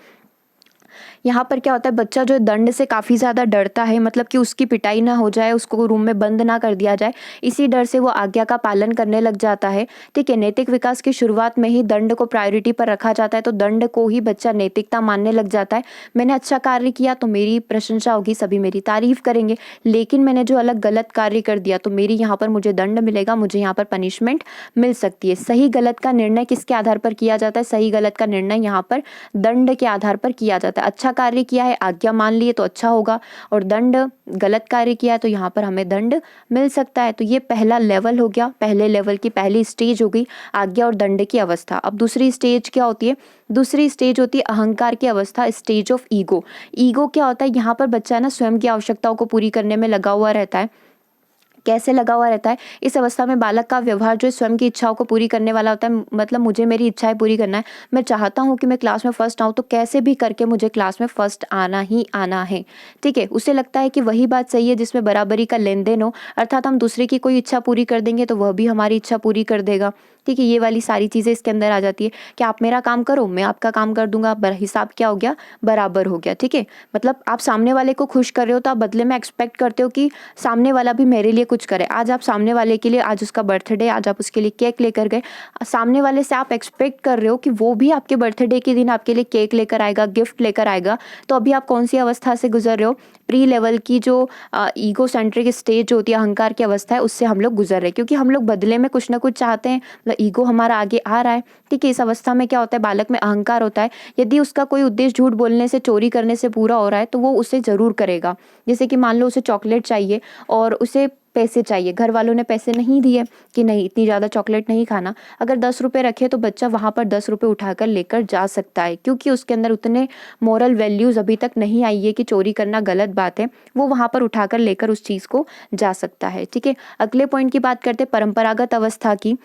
यहाँ पर क्या होता है, बच्चा जो दंड से काफ़ी ज़्यादा डरता है, मतलब कि उसकी पिटाई ना हो जाए, उसको रूम में बंद ना कर दिया जाए, इसी डर से वो आज्ञा का पालन करने लग जाता है। ठीक है, नैतिक विकास की शुरुआत में ही दंड को प्रायोरिटी पर रखा जाता है, तो दंड को ही बच्चा नैतिकता मानने लग जाता है। मैंने अच्छा कार्य किया तो मेरी प्रशंसा होगी, सभी मेरी तारीफ करेंगे, लेकिन मैंने जो अलग गलत कार्य कर दिया तो मेरी यहाँ पर मुझे दंड मिलेगा, मुझे यहाँ पर पनिशमेंट मिल सकती है। सही गलत का निर्णय किसके आधार पर किया जाता है, सही गलत का निर्णय यहाँ पर दंड के आधार पर किया जाता है। अच्छा कार्य किया है, आज्ञा मान लिए तो अच्छा होगा, और दंड गलत कार्य किया है तो यहाँ पर हमें दंड मिल सकता है। तो ये पहला लेवल हो गया, पहले लेवल की पहली स्टेज हो गई आज्ञा और दंड की अवस्था। अब दूसरी स्टेज क्या होती है, दूसरी स्टेज होती है अहंकार की अवस्था, स्टेज ऑफ ईगो। ईगो क्या होता है, यहाँ पर बच्चा ना स्वयं की आवश्यकताओं को पूरी करने में लगा हुआ रहता है। कैसे लगा हुआ रहता है, इस अवस्था में बालक का व्यवहार जो स्वयं की इच्छाओं को पूरी करने वाला होता है। मतलब मुझे मेरी इच्छाएं पूरी करना है, मैं चाहता हूँ कि मैं क्लास में फर्स्ट आऊँ, तो कैसे भी करके मुझे क्लास में फर्स्ट आना ही आना है। ठीक है, उसे लगता है कि वही बात सही है जिसमें बराबरी का लेन देन हो, अर्थात हम दूसरे की कोई इच्छा पूरी कर देंगे तो वह भी हमारी इच्छा पूरी कर देगा। ठीक है, ये वाली सारी चीज़ें इसके अंदर आ जाती है कि आप मेरा काम करो, मैं आपका काम कर दूंगा, हिसाब क्या हो गया, बराबर हो गया। ठीक है, मतलब आप सामने वाले को खुश कर रहे हो तो आप बदले में एक्सपेक्ट करते हो कि सामने वाला भी मेरे लिए कुछ करे। आज आप सामने वाले के लिए, आज उसका बर्थडे, आज आप उसके लिए केक लेकर गए, सामने वाले से आप एक्सपेक्ट कर रहे हो कि वो भी आपके बर्थडे के दिन आपके लिए केक लेकर आएगा, गिफ्ट लेकर आएगा। तो अभी आप कौन सी अवस्था से गुजर रहे हो, प्री लेवल की जो ईगो सेंट्रिक स्टेज होती है, अहंकार की अवस्था है, उससे हम लोग गुजर रहे हैं, क्योंकि हम लोग बदले में कुछ ना कुछ चाहते हैं, ईगो हमारा आगे आ रहा है। ठीक है, इस अवस्था में क्या होता है, बालक में अहंकार होता है। यदि उसका कोई उद्देश्य झूठ बोलने से, चोरी करने से पूरा हो रहा है तो वो उसे जरूर करेगा। जैसे कि मान लो उसे चॉकलेट चाहिए और उसे पैसे चाहिए, घर वालों ने पैसे नहीं दिए कि नहीं इतनी ज़्यादा चॉकलेट नहीं खाना, अगर 10 रुपये रखे तो बच्चा वहाँ पर 10 रुपये उठाकर लेकर जा सकता है, क्योंकि उसके अंदर उतने मॉरल वैल्यूज़ अभी तक नहीं आई है कि चोरी करना गलत बात है, वो वहाँ पर उठाकर लेकर उस चीज़ को जा सकता है। ठीक है, अगले पॉइंट की बात करते हैं परंपरागत अवस्था की।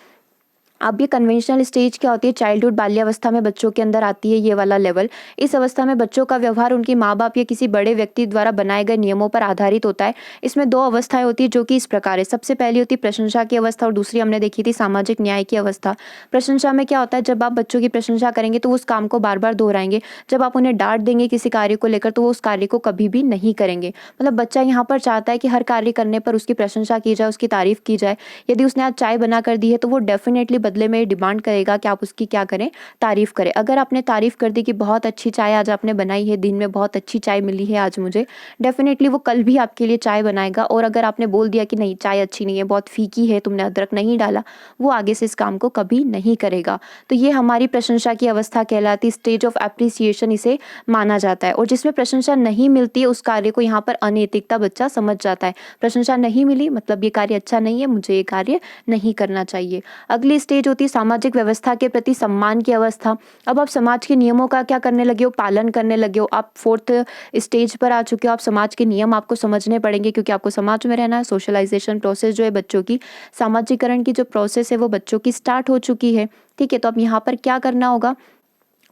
अब ये कन्वेंशनल स्टेज क्या होती है, चाइल्डहुड बाल्यावस्था में बच्चों के अंदर आती है ये वाला लेवल। इस अवस्था में बच्चों का व्यवहार उनके माँ बाप या किसी बड़े व्यक्ति द्वारा बनाए गए नियमों पर आधारित होता है। इसमें दो अवस्थाएं होती है जो कि इस प्रकार है। सबसे पहली होती है प्रशंसा की अवस्था और दूसरी हमने देखी थी सामाजिक न्याय की अवस्था। प्रशंसा में क्या होता है, जब आप बच्चों की प्रशंसा करेंगे तो वो उस काम को बार बार दोहराएंगे। जब आप उन्हें डांट देंगे किसी कार्य को लेकर तो वो उस कार्य को कभी भी नहीं करेंगे। मतलब बच्चा यहाँ पर चाहता है कि हर कार्य करने पर उसकी प्रशंसा की जाए, उसकी तारीफ की जाए। यदि उसने आज चाय बना कर दी है तो वो डेफिनेटली बदले में डिमांड करेगा कि आप उसकी क्या करें, तारीफ करें। अगर आपने तारीफ कर दी कि बहुत अच्छी चाय आज आपने बनाई है, दिन में बहुत अच्छी चाय मिली है आज मुझे, डेफिनेटली वो कल भी आपके लिए चाय बनाएगा। और अगर आपने बोल दिया कि नहीं चाय अच्छी नहीं है, बहुत फीकी है, तुमने अदरक नहीं डाला, वो आगे से इस काम को कभी नहीं करेगा। तो ये हमारी प्रशंसा की अवस्था कहलाती है, स्टेज ऑफ एप्रिसिएशन इसे माना जाता है। और जिसमें प्रशंसा नहीं मिलती है उस कार्य को यहाँ पर अनैतिकता बच्चा समझ जाता है। प्रशंसा नहीं मिली मतलब ये कार्य अच्छा नहीं है, मुझे ये कार्य नहीं करना चाहिए। अगली स्टेज होती है सामाजिक व्यवस्था के प्रति सम्मान की अवस्था। अब आप समाज के नियमों का क्या करने लगे हो, पालन करने लगे हो। आप 4th स्टेज पर आ चुके हो। आप समाज के नियम आपको समझने पड़ेंगे, क्योंकि आपको समाज में रहना है। सोशलाइजेशन प्रोसेस जो है बच्चों की, सामाजिकरण की जो प्रोसेस है वो बच्चों की स्टार्ट हो चुकी है। ठीक है, तो अब यहाँ पर क्या करना होगा,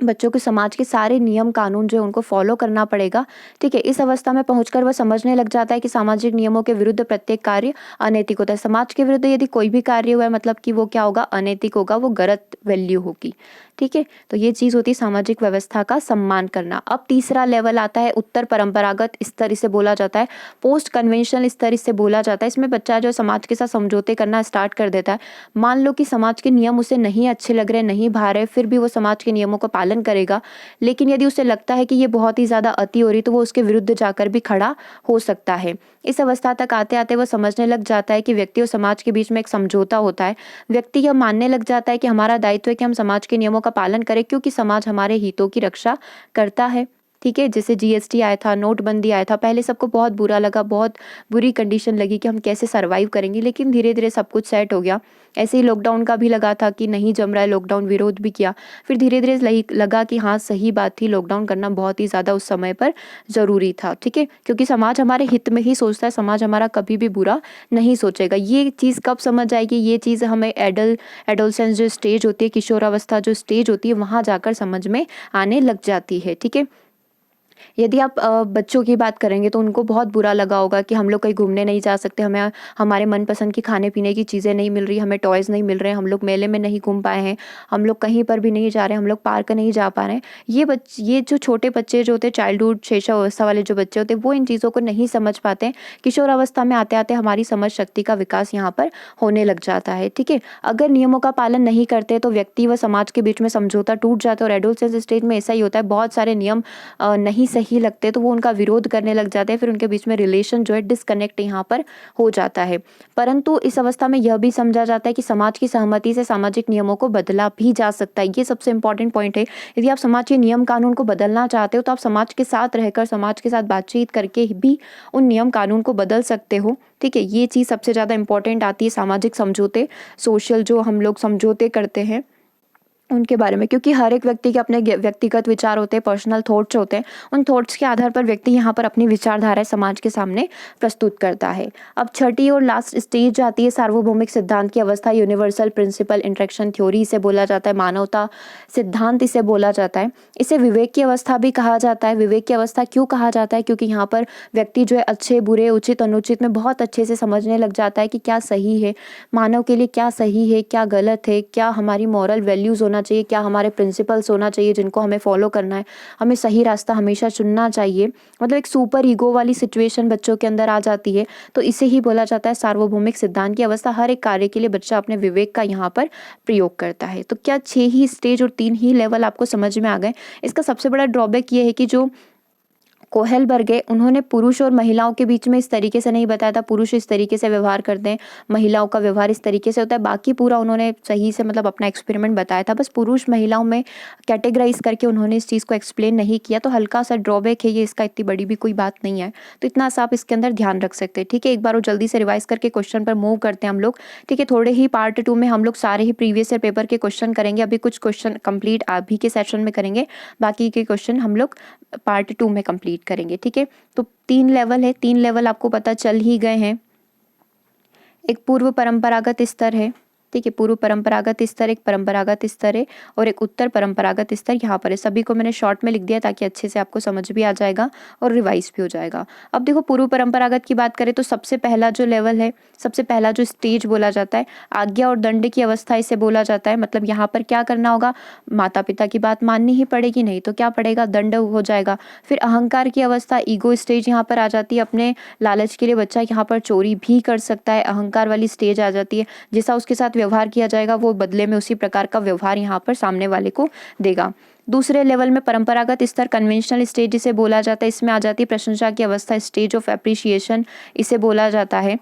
बच्चों को समाज के सारे नियम कानून जो है उनको फॉलो करना पड़ेगा। ठीक है, इस अवस्था में पहुंचकर वह समझने लग जाता है कि सामाजिक नियमों के विरुद्ध प्रत्येक कार्य अनैतिक होता है। समाज के विरुद्ध यदि कोई भी कार्य हुआ है मतलब कि वो क्या होगा, अनैतिक होगा, वो गलत वैल्यू होगी। ठीक है, तो ये चीज़ होती है सामाजिक व्यवस्था का सम्मान करना। अब तीसरा लेवल आता है उत्तर परंपरागत स्तर, इसे बोला जाता है। पोस्ट कन्वेंशनल स्तर इसे बोला जाता है। इसमें बच्चा जो समाज के साथ समझौते करना स्टार्ट कर देता है। मान लो कि समाज के नियम उसे नहीं अच्छे लग रहे, नहीं भा रहे, फिर भी वो समाज के नियमों का पालन करेगा। लेकिन यदि उसे लगता है कि ये बहुत ही ज़्यादा अति हो रही तो वो उसके विरुद्ध जाकर भी खड़ा हो सकता है। इस अवस्था तक आते आते वो समझने लग जाता है कि व्यक्ति और समाज के बीच में एक समझौता होता है। व्यक्ति यह मानने लग जाता है कि हमारा दायित्व है कि हम समाज के नियमों का पालन करें, क्योंकि समाज हमारे हितों की रक्षा करता है। ठीक है। जैसे जीएसटी आया था, नोटबंदी आया था, पहले सबको बहुत बुरा लगा, बहुत बुरी कंडीशन लगी कि हम कैसे सर्वाइव करेंगे, लेकिन धीरे धीरे सब कुछ सेट हो गया। ऐसे ही लॉकडाउन का भी लगा था कि नहीं जम रहा है लॉकडाउन, विरोध भी किया। फिर धीरे धीरे लगा कि हाँ सही बात थी, लॉकडाउन करना बहुत ही ज़्यादा उस समय पर ज़रूरी था, ठीक है। क्योंकि समाज हमारे हित में ही सोचता है, समाज हमारा कभी भी बुरा नहीं सोचेगा। ये चीज़ कब समझ आएगी, ये चीज़ हमें एडोलसेंस जो स्टेज होती है, किशोरावस्था जो स्टेज होती है, वहाँ जाकर समझ में आने लग जाती है, ठीक है। यदि आप बच्चों की बात करेंगे तो उनको बहुत बुरा लगा होगा कि हम लोग कहीं घूमने नहीं जा सकते, हमें हमारे मनपसंद की खाने पीने की चीज़ें नहीं मिल रही, हमें टॉयज़ नहीं मिल रहे हैं, हम लोग मेले में नहीं घूम पाए हैं, हम लोग कहीं पर भी नहीं जा रहे हैं, हम लोग पार्क नहीं जा पा रहे हैं। ये जो छोटे बच्चे जो होते हैं, चाइल्डहुड शैशवावस्था वाले जो बच्चे होते हैं, वो इन चीज़ों को नहीं समझ पाते हैं। किशोरावस्था में आते आते हमारी समझ शक्ति का विकास यहाँ पर होने लग जाता है, ठीक है। अगर नियमों का पालन नहीं करते तो व्यक्ति व समाज के बीच में समझौता टूट जाता है। और एडोलसेंस स्टेज में ऐसा ही होता है, बहुत सारे नियम नहीं सही लगते तो वो उनका विरोध करने लग जाते हैं, फिर उनके बीच में रिलेशन जो है डिस्कनेक्ट यहाँ पर हो जाता है। परंतु इस अवस्था में यह भी समझा जाता है कि समाज की सहमति से सामाजिक नियमों को बदला भी जा सकता है। ये सबसे इंपॉर्टेंट पॉइंट है। यदि आप समाज के नियम कानून को बदलना चाहते हो तो आप समाज के साथ रहकर, समाज के साथ बातचीत करके भी उन नियम कानून को बदल सकते हो, ठीक है। ये चीज़ सबसे ज़्यादा इंपॉर्टेंट आती है, सामाजिक समझौते, सोशल जो हम लोग समझौते करते हैं उनके बारे में। क्योंकि हर एक व्यक्ति के अपने व्यक्तिगत विचार होते हैं, पर्सनल थॉट्स होते हैं। उन थॉट्स के आधार पर व्यक्ति यहाँ पर अपनी विचारधाराएं समाज के सामने प्रस्तुत करता है। अब छठी और लास्ट स्टेज आती है सार्वभौमिक सिद्धांत की अवस्था, यूनिवर्सल प्रिंसिपल इंटरेक्शन थ्योरी इसे बोला जाता है, मानवता सिद्धांत इसे बोला जाता है। इसे विवेक की अवस्था भी कहा जाता है। विवेक की अवस्था क्यों कहा जाता है? क्योंकि यहाँ पर व्यक्ति जो है अच्छे बुरे उचित अनुचित में बहुत अच्छे से समझने लग जाता है कि क्या सही है, मानव के लिए क्या सही है, क्या गलत है, क्या हमारी मॉरल वैल्यूज़ होना चाहिए, क्या हमारे प्रिंसिपल्स होना चाहिए जिनको हमें फॉलो करना है, हमें सही रास्ता हमेशा चुनना चाहिए। मतलब एक सुपर ईगो वाली सिचुएशन बच्चों के अंदर आ जाती है। तो इसे ही बोला जाता है सार्वभौमिक सिद्धांत की अवस्था। हर एक कार्य के लिए बच्चा अपने विवेक का यहाँ पर प्रयोग करता है। तो क्या 6 ही स्टेज और 3 ही लेवल आपको समझ में आ गए? इसका सबसे बड़ा ड्रॉबैक ये है कि जो कोहेलबर्ग है उन्होंने पुरुष और महिलाओं के बीच में इस तरीके से नहीं बताया था, पुरुष इस तरीके से व्यवहार करते हैं, महिलाओं का व्यवहार इस तरीके से होता है। बाकी पूरा उन्होंने सही से मतलब अपना एक्सपेरिमेंट बताया था, बस पुरुष महिलाओं में कैटेगराइज करके उन्होंने इस चीज़ को एक्सप्लेन नहीं किया। तो हल्का सा ड्रॉबैक है ये, इसका इतनी बड़ी भी कोई बात नहीं है। तो इतना सा आप इसके अंदर ध्यान रख सकते हैं, ठीक है। एक बार वो जल्दी से रिवाइज करके क्वेश्चन पर मूव करते हैं हम लोग, ठीक है। थोड़े ही पार्ट 2 में हम लोग सारे ही प्रीवियस ईयर पेपर के क्वेश्चन करेंगे। अभी कुछ क्वेश्चन कंप्लीट अभी के सेशन में करेंगे, बाकी के क्वेश्चन हम लोग पार्ट 2 में कंप्लीट करेंगे, ठीक है। तो 3 लेवल है, 3 लेवल आपको पता चल ही गए हैं। एक पूर्व परंपरागत स्तर है, ठीक है। पूर्व परंपरागत स्तर, एक परंपरागत स्तर है और एक उत्तर परंपरागत स्तर यहाँ पर है। सभी को मैंने शॉर्ट में लिख दिया ताकि अच्छे से आपको समझ भी आ जाएगा और रिवाइज भी हो जाएगा। अब देखो पूर्व परंपरागत की बात करें तो सबसे पहला जो लेवल है, सबसे पहला जो स्टेज बोला जाता है, आज्ञा और दंड की अवस्था इसे बोला जाता है। मतलब यहाँ पर क्या करना होगा, माता पिता की बात माननी ही पड़ेगी, नहीं तो क्या पड़ेगा, दंड हो जाएगा। फिर अहंकार की अवस्था, ईगो स्टेज यहाँ पर आ जाती है। अपने लालच के लिए बच्चा यहाँ पर चोरी भी कर सकता है, अहंकार वाली स्टेज आ जाती है। जैसा उसके साथ व्यवहार किया जाएगा वो बदले में उसी प्रकार का व्यवहार यहाँ पर सामने वाले को देगा। दूसरे लेवल में परंपरागत स्तर, कन्वेंशनल स्टेज इसे बोला जाता है। इसमें आ जाती है प्रशंसा की अवस्था, स्टेज ऑफ एप्रिसिएशन इसे बोला जाता है।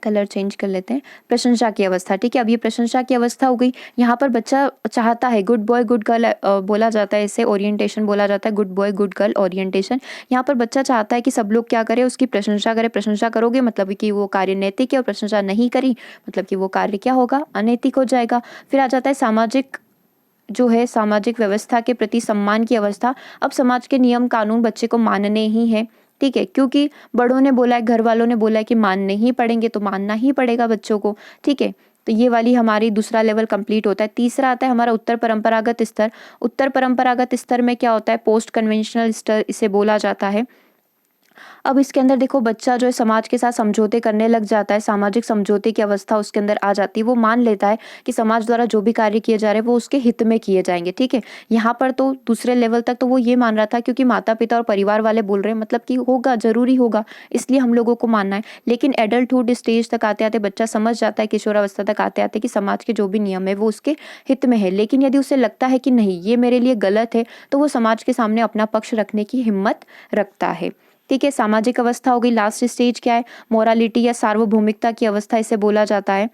कलर चेंज कर लेते हैं, प्रशंसा की अवस्था, ठीक है। अब ये प्रशंसा की अवस्था हो गई। यहाँ पर बच्चा चाहता है, गुड बॉय गुड गर्ल बोला जाता है, इसे ओरिएंटेशन बोला जाता है, good boy good girl orientation. यहाँ पर बच्चा चाहता है कि सब लोग क्या करें, उसकी प्रशंसा करें। प्रशंसा करोगे मतलब कि वो कार्य नैतिक है, और प्रशंसा नहीं करी मतलब कि वो कार्य क्या होगा, अनैतिक हो जाएगा। फिर आ जाता है सामाजिक जो है, सामाजिक व्यवस्था के प्रति सम्मान की अवस्था। अब समाज के नियम कानून बच्चे को मानने ही है, ठीक है। क्योंकि बड़ों ने बोला है, घर वालों ने बोला है कि मानने ही पड़ेंगे, तो मानना ही पड़ेगा बच्चों को, ठीक है। तो ये वाली हमारी दूसरा लेवल कंप्लीट होता है। तीसरा आता है हमारा उत्तर परंपरागत स्तर। उत्तर परंपरागत स्तर में क्या होता है, पोस्ट कन्वेंशनल स्तर इसे बोला जाता है। अब इसके अंदर देखो बच्चा जो है समाज के साथ समझौते करने लग जाता है, सामाजिक समझौते की अवस्था उसके अंदर आ जाती है। वो मान लेता है कि समाज द्वारा जो भी कार्य किए जा रहे हैं वो उसके हित में किए जाएंगे, ठीक है। यहाँ पर तो दूसरे लेवल तक तो वो ये मान रहा था क्योंकि माता पिता और परिवार वाले बोल रहे हैं, मतलब कि होगा, जरूरी होगा, इसलिए हम लोगों को मानना है। लेकिन एडल्टहुड स्टेज तक आते आते बच्चा समझ जाता है, किशोरावस्था तक आते आते, कि समाज के जो भी नियम है वो उसके हित में है। लेकिन यदि उसे लगता है कि नहीं ये मेरे लिए गलत है, तो वो समाज के सामने अपना पक्ष रखने की हिम्मत रखता है, ठीक है। सामाजिक अवस्था हो गई। लास्ट स्टेज क्या है, मोरालिटी या सार्वभौमिकता की अवस्था इसे बोला जाता है।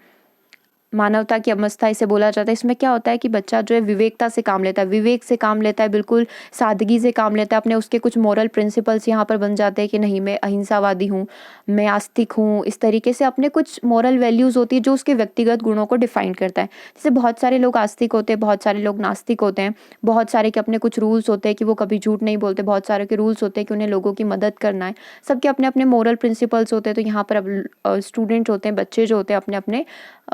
मानवता की अवस्था इसे बोला जाता है। इसमें क्या होता है कि बच्चा जो है विवेकता से काम लेता है, विवेक से काम लेता है, बिल्कुल सादगी से काम लेता है। अपने उसके कुछ मॉरल प्रिंसिपल्स यहाँ पर बन जाते हैं कि नहीं, मैं अहिंसावादी हूँ, मैं आस्तिक हूँ। इस तरीके से अपने कुछ मॉरल वैल्यूज़ होती है जो उसके व्यक्तिगत गुणों को डिफाइन करता है। जैसे बहुत सारे लोग आस्तिक होते हैं, बहुत सारे लोग नास्तिक होते हैं, बहुत सारे के अपने कुछ रूल्स होते हैं कि वो कभी झूठ नहीं बोलते, बहुत सारे के रूल्स होते हैं कि उन्हें लोगों की मदद करना है। सबके अपने अपने मॉरल प्रिंसिपल्स होते हैं। तो यहाँ पर अब स्टूडेंट होते हैं, बच्चे जो होते हैं, अपने अपने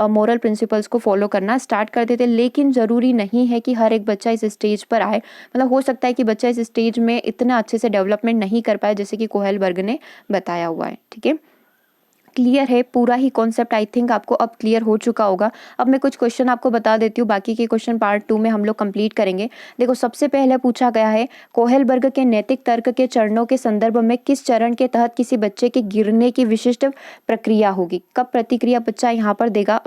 मॉरल प्रिंसिपल्स को फॉलो करना स्टार्ट कर देते हैं। लेकिन ज़रूरी नहीं है कि हर एक बच्चा इस स्टेज पर आए। मतलब हो सकता है कि बच्चा इस स्टेज में इतना अच्छे से डेवलपमेंट नहीं कर पाए जैसे कि कोहेलबर्ग ने बताया हुआ है। ठीक है, क्लियर है पूरा ही कॉन्सेप्ट? आई थिंक आपको अब क्लियर हो चुका होगा। अब मैं कुछ क्वेश्चन आपको बता देती हूँ, बाकी के क्वेश्चन पार्ट 2 में हम लोग कंप्लीट करेंगे। देखो, सबसे पहले पूछा गया है कोहेलबर्ग के नैतिक तर्क के चरणों के संदर्भ में किस चरण के तहत किसी बच्चे के गिरने की विशिष्ट प्रक्रिया होगी? कब प्रतिक्रिया बच्चा यहाँ पर देगा?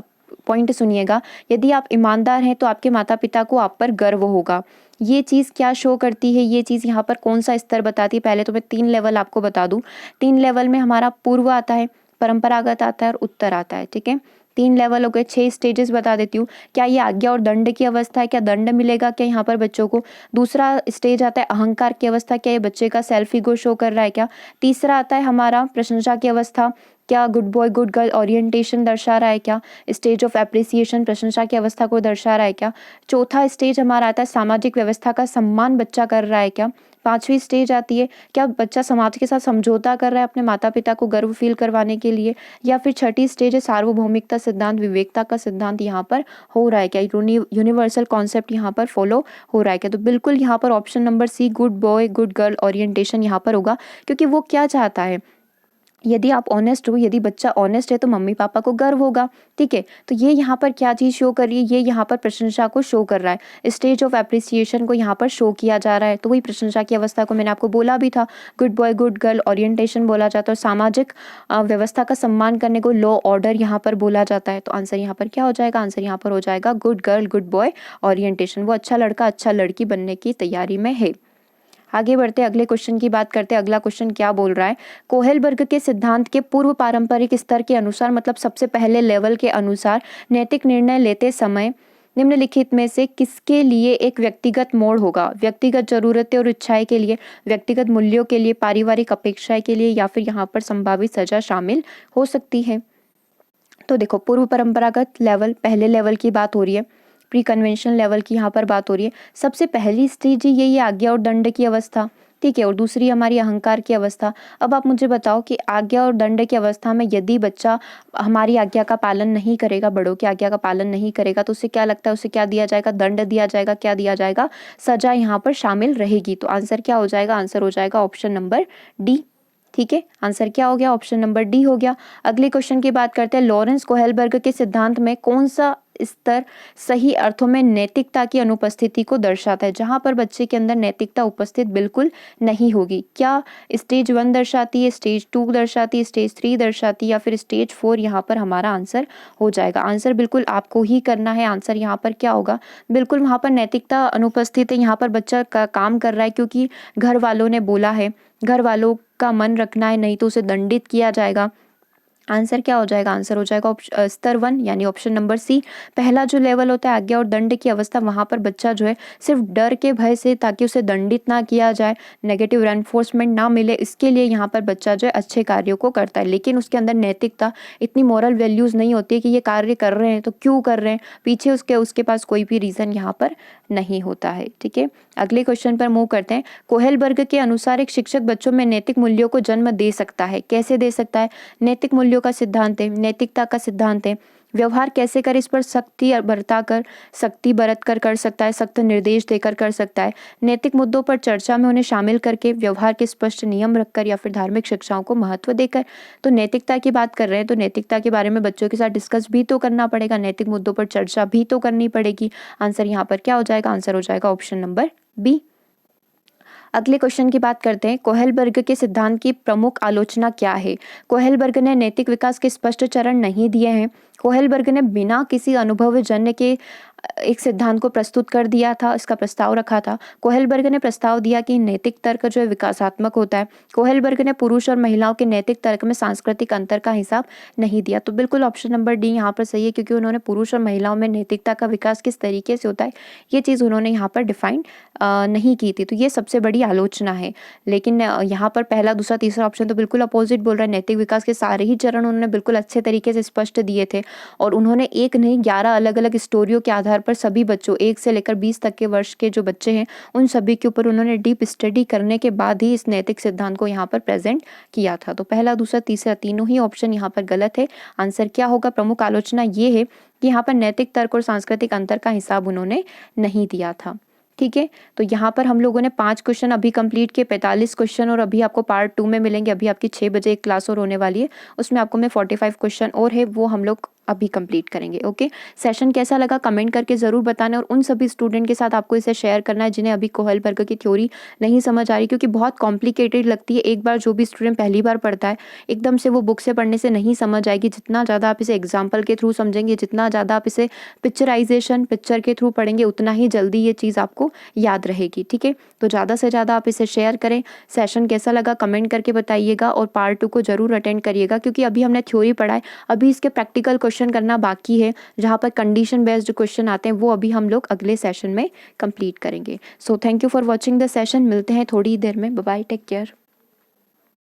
पॉइंट सुनिएगा। यदि आप ईमानदार हैं तो आपके माता पिता को आप पर गर्व होगा। ये चीज़ क्या शो करती है? ये चीज़ यहाँ पर कौन सा स्तर बताती है? पहले तो मैं 3 लेवल आपको बता दूं। 3 लेवल में हमारा पूर्व आता है, परंपरागत आता है और उत्तर आता है। ठीक है, 3 लेवल हो गए, 6 स्टेजेस बता देती हूँ। क्या ये आज्ञा और दंड की अवस्था है? क्या दंड मिलेगा क्या यहाँ पर बच्चों को? दूसरा स्टेज आता है अहंकार की अवस्था। क्या ये बच्चे का सेल्फ ईगो शो कर रहा है क्या? तीसरा आता है हमारा प्रशंसा की अवस्था। क्या good boy good girl orientation दर्शा रहा है क्या? स्टेज ऑफ एप्रिसिएशन, प्रशंसा की अवस्था को दर्शा रहा है क्या? चौथा स्टेज हमारा आता है सामाजिक व्यवस्था का सम्मान बच्चा कर रहा है क्या? 5वीं स्टेज आती है क्या बच्चा समाज के साथ समझौता कर रहा है अपने माता पिता को गर्व फील करवाने के लिए? या फिर छठी स्टेज है सार्वभौमिकता सिद्धांत, विवेकता का सिद्धांत यहाँ पर हो रहा है क्या? यूनिवर्सल कॉन्सेप्ट यहाँ पर फॉलो हो रहा है क्या? तो बिल्कुल यहाँ पर option number C, good boy good girl orientation यहाँ पर होगा। क्योंकि वो क्या चाहता है, यदि आप ऑनेस्ट हो, यदि बच्चा ऑनेस्ट है तो मम्मी पापा को गर्व होगा। ठीक है, तो ये यहाँ पर क्या चीज़ शो कर रही है? ये यहाँ पर प्रशंसा को शो कर रहा है। स्टेज ऑफ एप्रिसिएशन को यहाँ पर शो किया जा रहा है। तो वही प्रशंसा की अवस्था को मैंने आपको बोला भी था, good boy good girl orientation बोला जाता है। सामाजिक व्यवस्था का सम्मान करने को लॉ ऑर्डर यहाँ पर बोला जाता है। तो आंसर यहाँ पर क्या हो जाएगा? आंसर यहाँ पर हो जाएगा good girl good boy orientation. वो अच्छा लड़का अच्छा लड़की बनने की तैयारी में है। आगे बढ़ते अगले क्वेश्चन की बात करते हैं। अगला क्वेश्चन क्या बोल रहा है? कोहेलबर्ग के सिद्धांत के पूर्व पारंपरिक स्तर के अनुसार, मतलब सबसे पहले लेवल के अनुसार, नैतिक निर्णय लेते समय निम्नलिखित में से किसके लिए एक व्यक्तिगत मोड़ होगा? व्यक्तिगत जरूरतें और इच्छाएं के लिए, व्यक्तिगत मूल्यों के लिए, पारिवारिक अपेक्षाएं के लिए, या फिर यहाँ पर संभावित सजा शामिल हो सकती है। तो देखो, पूर्व परंपरागत लेवल, पहले लेवल की बात हो रही है, प्री कन्वेंशनल लेवल की यहाँ पर बात हो रही है। सबसे पहली स्टेज ये आज्ञा और दंड की अवस्था। ठीक है, और दूसरी हमारी अहंकार की अवस्था। अब आप मुझे बताओ कि आज्ञा और दंड की अवस्था में यदि बच्चा हमारी आज्ञा का पालन नहीं करेगा, बड़ों की आज्ञा का पालन नहीं करेगा, तो उसे क्या लगता है? उसे क्या दिया जाएगा? दंड दिया जाएगा। क्या दिया जाएगा? सजा यहाँ पर शामिल रहेगी। तो आंसर क्या हो जाएगा? आंसर हो जाएगा ऑप्शन नंबर डी। ठीक है, आंसर क्या हो गया? ऑप्शन नंबर डी हो गया। अगले क्वेश्चन की बात करते हैं। लॉरेंस कोहेलबर्ग के सिद्धांत में कौन सा स्तर सही अर्थों में नैतिकता की अनुपस्थिति को दर्शाता है? जहां पर बच्चे के अंदर नैतिकता उपस्थित बिल्कुल नहीं होगी। क्या स्टेज 1 दर्शाती है, स्टेज 2 दर्शाती है, स्टेज 3 दर्शाती है, या फिर स्टेज 4 यहाँ पर हमारा आंसर हो जाएगा? आंसर बिल्कुल आपको ही करना है। आंसर यहाँ पर क्या होगा? बिल्कुल वहाँ पर नैतिकता अनुपस्थित है। यहाँ पर बच्चा का काम कर रहा है क्योंकि घर वालों ने बोला है, घर वालों का मन रखना है, नहीं तो उसे दंडित किया जाएगा। आंसर क्या हो जाएगा? आंसर हो जाएगा स्तर 1 यानी ऑप्शन नंबर सी। पहला जो लेवल होता है आज्ञा और दंड की अवस्था, वहां पर बच्चा जो है सिर्फ डर के भय से, ताकि उसे दंडित ना किया जाए, नेगेटिव रेनफोर्समेंट ना मिले, इसके लिए यहाँ पर बच्चा जो है अच्छे कार्यों को करता है। लेकिन उसके अंदर नैतिकता, इतनी मॉरल वैल्यूज नहीं होती कि ये कार्य कर रहे हैं तो क्यों कर रहे हैं, पीछे उसके पास कोई भी रीजन यहाँ पर नहीं होता है। ठीक है, अगले क्वेश्चन पर मूव करते हैं। कोहेलबर्ग के अनुसार एक शिक्षक बच्चों में नैतिक मूल्यों को जन्म दे सकता है। कैसे दे सकता है? नैतिक मूल्यों का सिद्धांत है, नैतिकता का सिद्धांत है। व्यवहार कैसे कर, इस पर सख्ती बरता कर, सख्ती बरत कर सकता है, सख्त निर्देश देकर कर सकता है। नैतिक मुद्दों पर चर्चा में उन्हें शामिल करके, व्यवहार के स्पष्ट नियम रखकर, या फिर धार्मिक शिक्षाओं को महत्व देकर। तो नैतिकता की बात कर रहे हैं तो नैतिकता के बारे में बच्चों के साथ डिस्कस भी तो करना पड़ेगा, नैतिक मुद्दों पर चर्चा भी तो करनी पड़ेगी। आंसर यहाँ पर क्या हो जाएगा? आंसर हो जाएगा ऑप्शन नंबर बी। अगले क्वेश्चन की बात करते हैं। कोहेलबर्ग के सिद्धांत की प्रमुख आलोचना क्या है? कोहेलबर्ग ने नैतिक विकास के स्पष्ट चरण नहीं दिए हैं। कोहेलबर्ग ने बिना किसी अनुभवजन्य के एक सिद्धांत को प्रस्तुत कर दिया था, इसका प्रस्ताव रखा था। कोहेलबर्ग ने प्रस्ताव दिया कि नैतिक तर्क जो है विकासात्मक होता है। कोहेलबर्ग ने पुरुष और महिलाओं के नैतिक तर्क में सांस्कृतिक अंतर का हिसाब नहीं दिया। तो बिल्कुल ऑप्शन नंबर डी यहाँ पर सही है, क्योंकि उन्होंने पुरुष और महिलाओं में नैतिकता का विकास किस तरीके से होता है ये चीज़ उन्होंने यहाँ पर डिफाइन नहीं की थी। तो ये सबसे बड़ी आलोचना है। लेकिन यहाँ पर पहला, दूसरा, तीसरा ऑप्शन तो बिल्कुल अपोजिट बोल रहा है। नैतिक विकास के सारे ही चरण उन्होंने बिल्कुल अच्छे तरीके से स्पष्ट दिए थे, और उन्होंने एक नहीं 11 अलग अलग स्टोरियों के आधार पर सभी बच्चों 1 से लेकर 20 तक के वर्ष के जो बच्चे हैं उन सभी के ऊपर उन्होंने डीप स्टडी करने के बाद ही इस नैतिक सिद्धांत को यहाँ पर प्रेजेंट किया था। तो पहला, दूसरा, तीसरा तीनों ही ऑप्शन यहाँ पर गलत है। आंसर क्या होगा? प्रमुख आलोचना ये है कि यहाँ पर नैतिक तर्क और सांस्कृतिक अंतर का हिसाब उन्होंने नहीं दिया था। ठीक है, तो यहाँ पर हम लोगों ने 5 क्वेश्चन अभी कंप्लीट किए, 45 क्वेश्चन और अभी आपको पार्ट 2 में मिलेंगे। अभी आपकी 6 बजे एक क्लास और होने वाली है, उसमें आपको मैं 45 क्वेश्चन और है वो हम लोग अभी कंप्लीट करेंगे। ओके, सेशन कैसा लगा कमेंट करके ज़रूर बताना, और उन सभी स्टूडेंट के साथ आपको इसे शेयर करना है जिन्हें अभी कोहेलबर्ग की थ्योरी नहीं समझ आ रही, क्योंकि बहुत कॉम्प्लिकेटेड लगती है। एक बार जो भी स्टूडेंट पहली बार पढ़ता है एकदम से वो बुक से पढ़ने से नहीं समझ आएगी। जितना ज़्यादा आप इसे एग्जाम्पल के थ्रू समझेंगे, जितना ज़्यादा आप इसे पिक्चर के थ्रू पढ़ेंगे, उतना ही जल्दी ये चीज़ आपको याद रहेगी। ठीक है, तो ज़्यादा से ज़्यादा आप इसे शेयर करें। सेशन कैसा लगा कमेंट करके बताइएगा, और पार्ट 2 को ज़रूर अटेंड करिएगा, क्योंकि अभी हमने थ्योरी पढ़ा है, अभी इसके प्रैक्टिकल क्वेश्चन करना बाकी है, जहाँ पर कंडीशन बेस्ड क्वेश्चन आते हैं वो अभी हम लोग अगले सेशन में कंप्लीट करेंगे। So thank you for watching the session. मिलते हैं थोड़ी देर में। Bye bye, take care.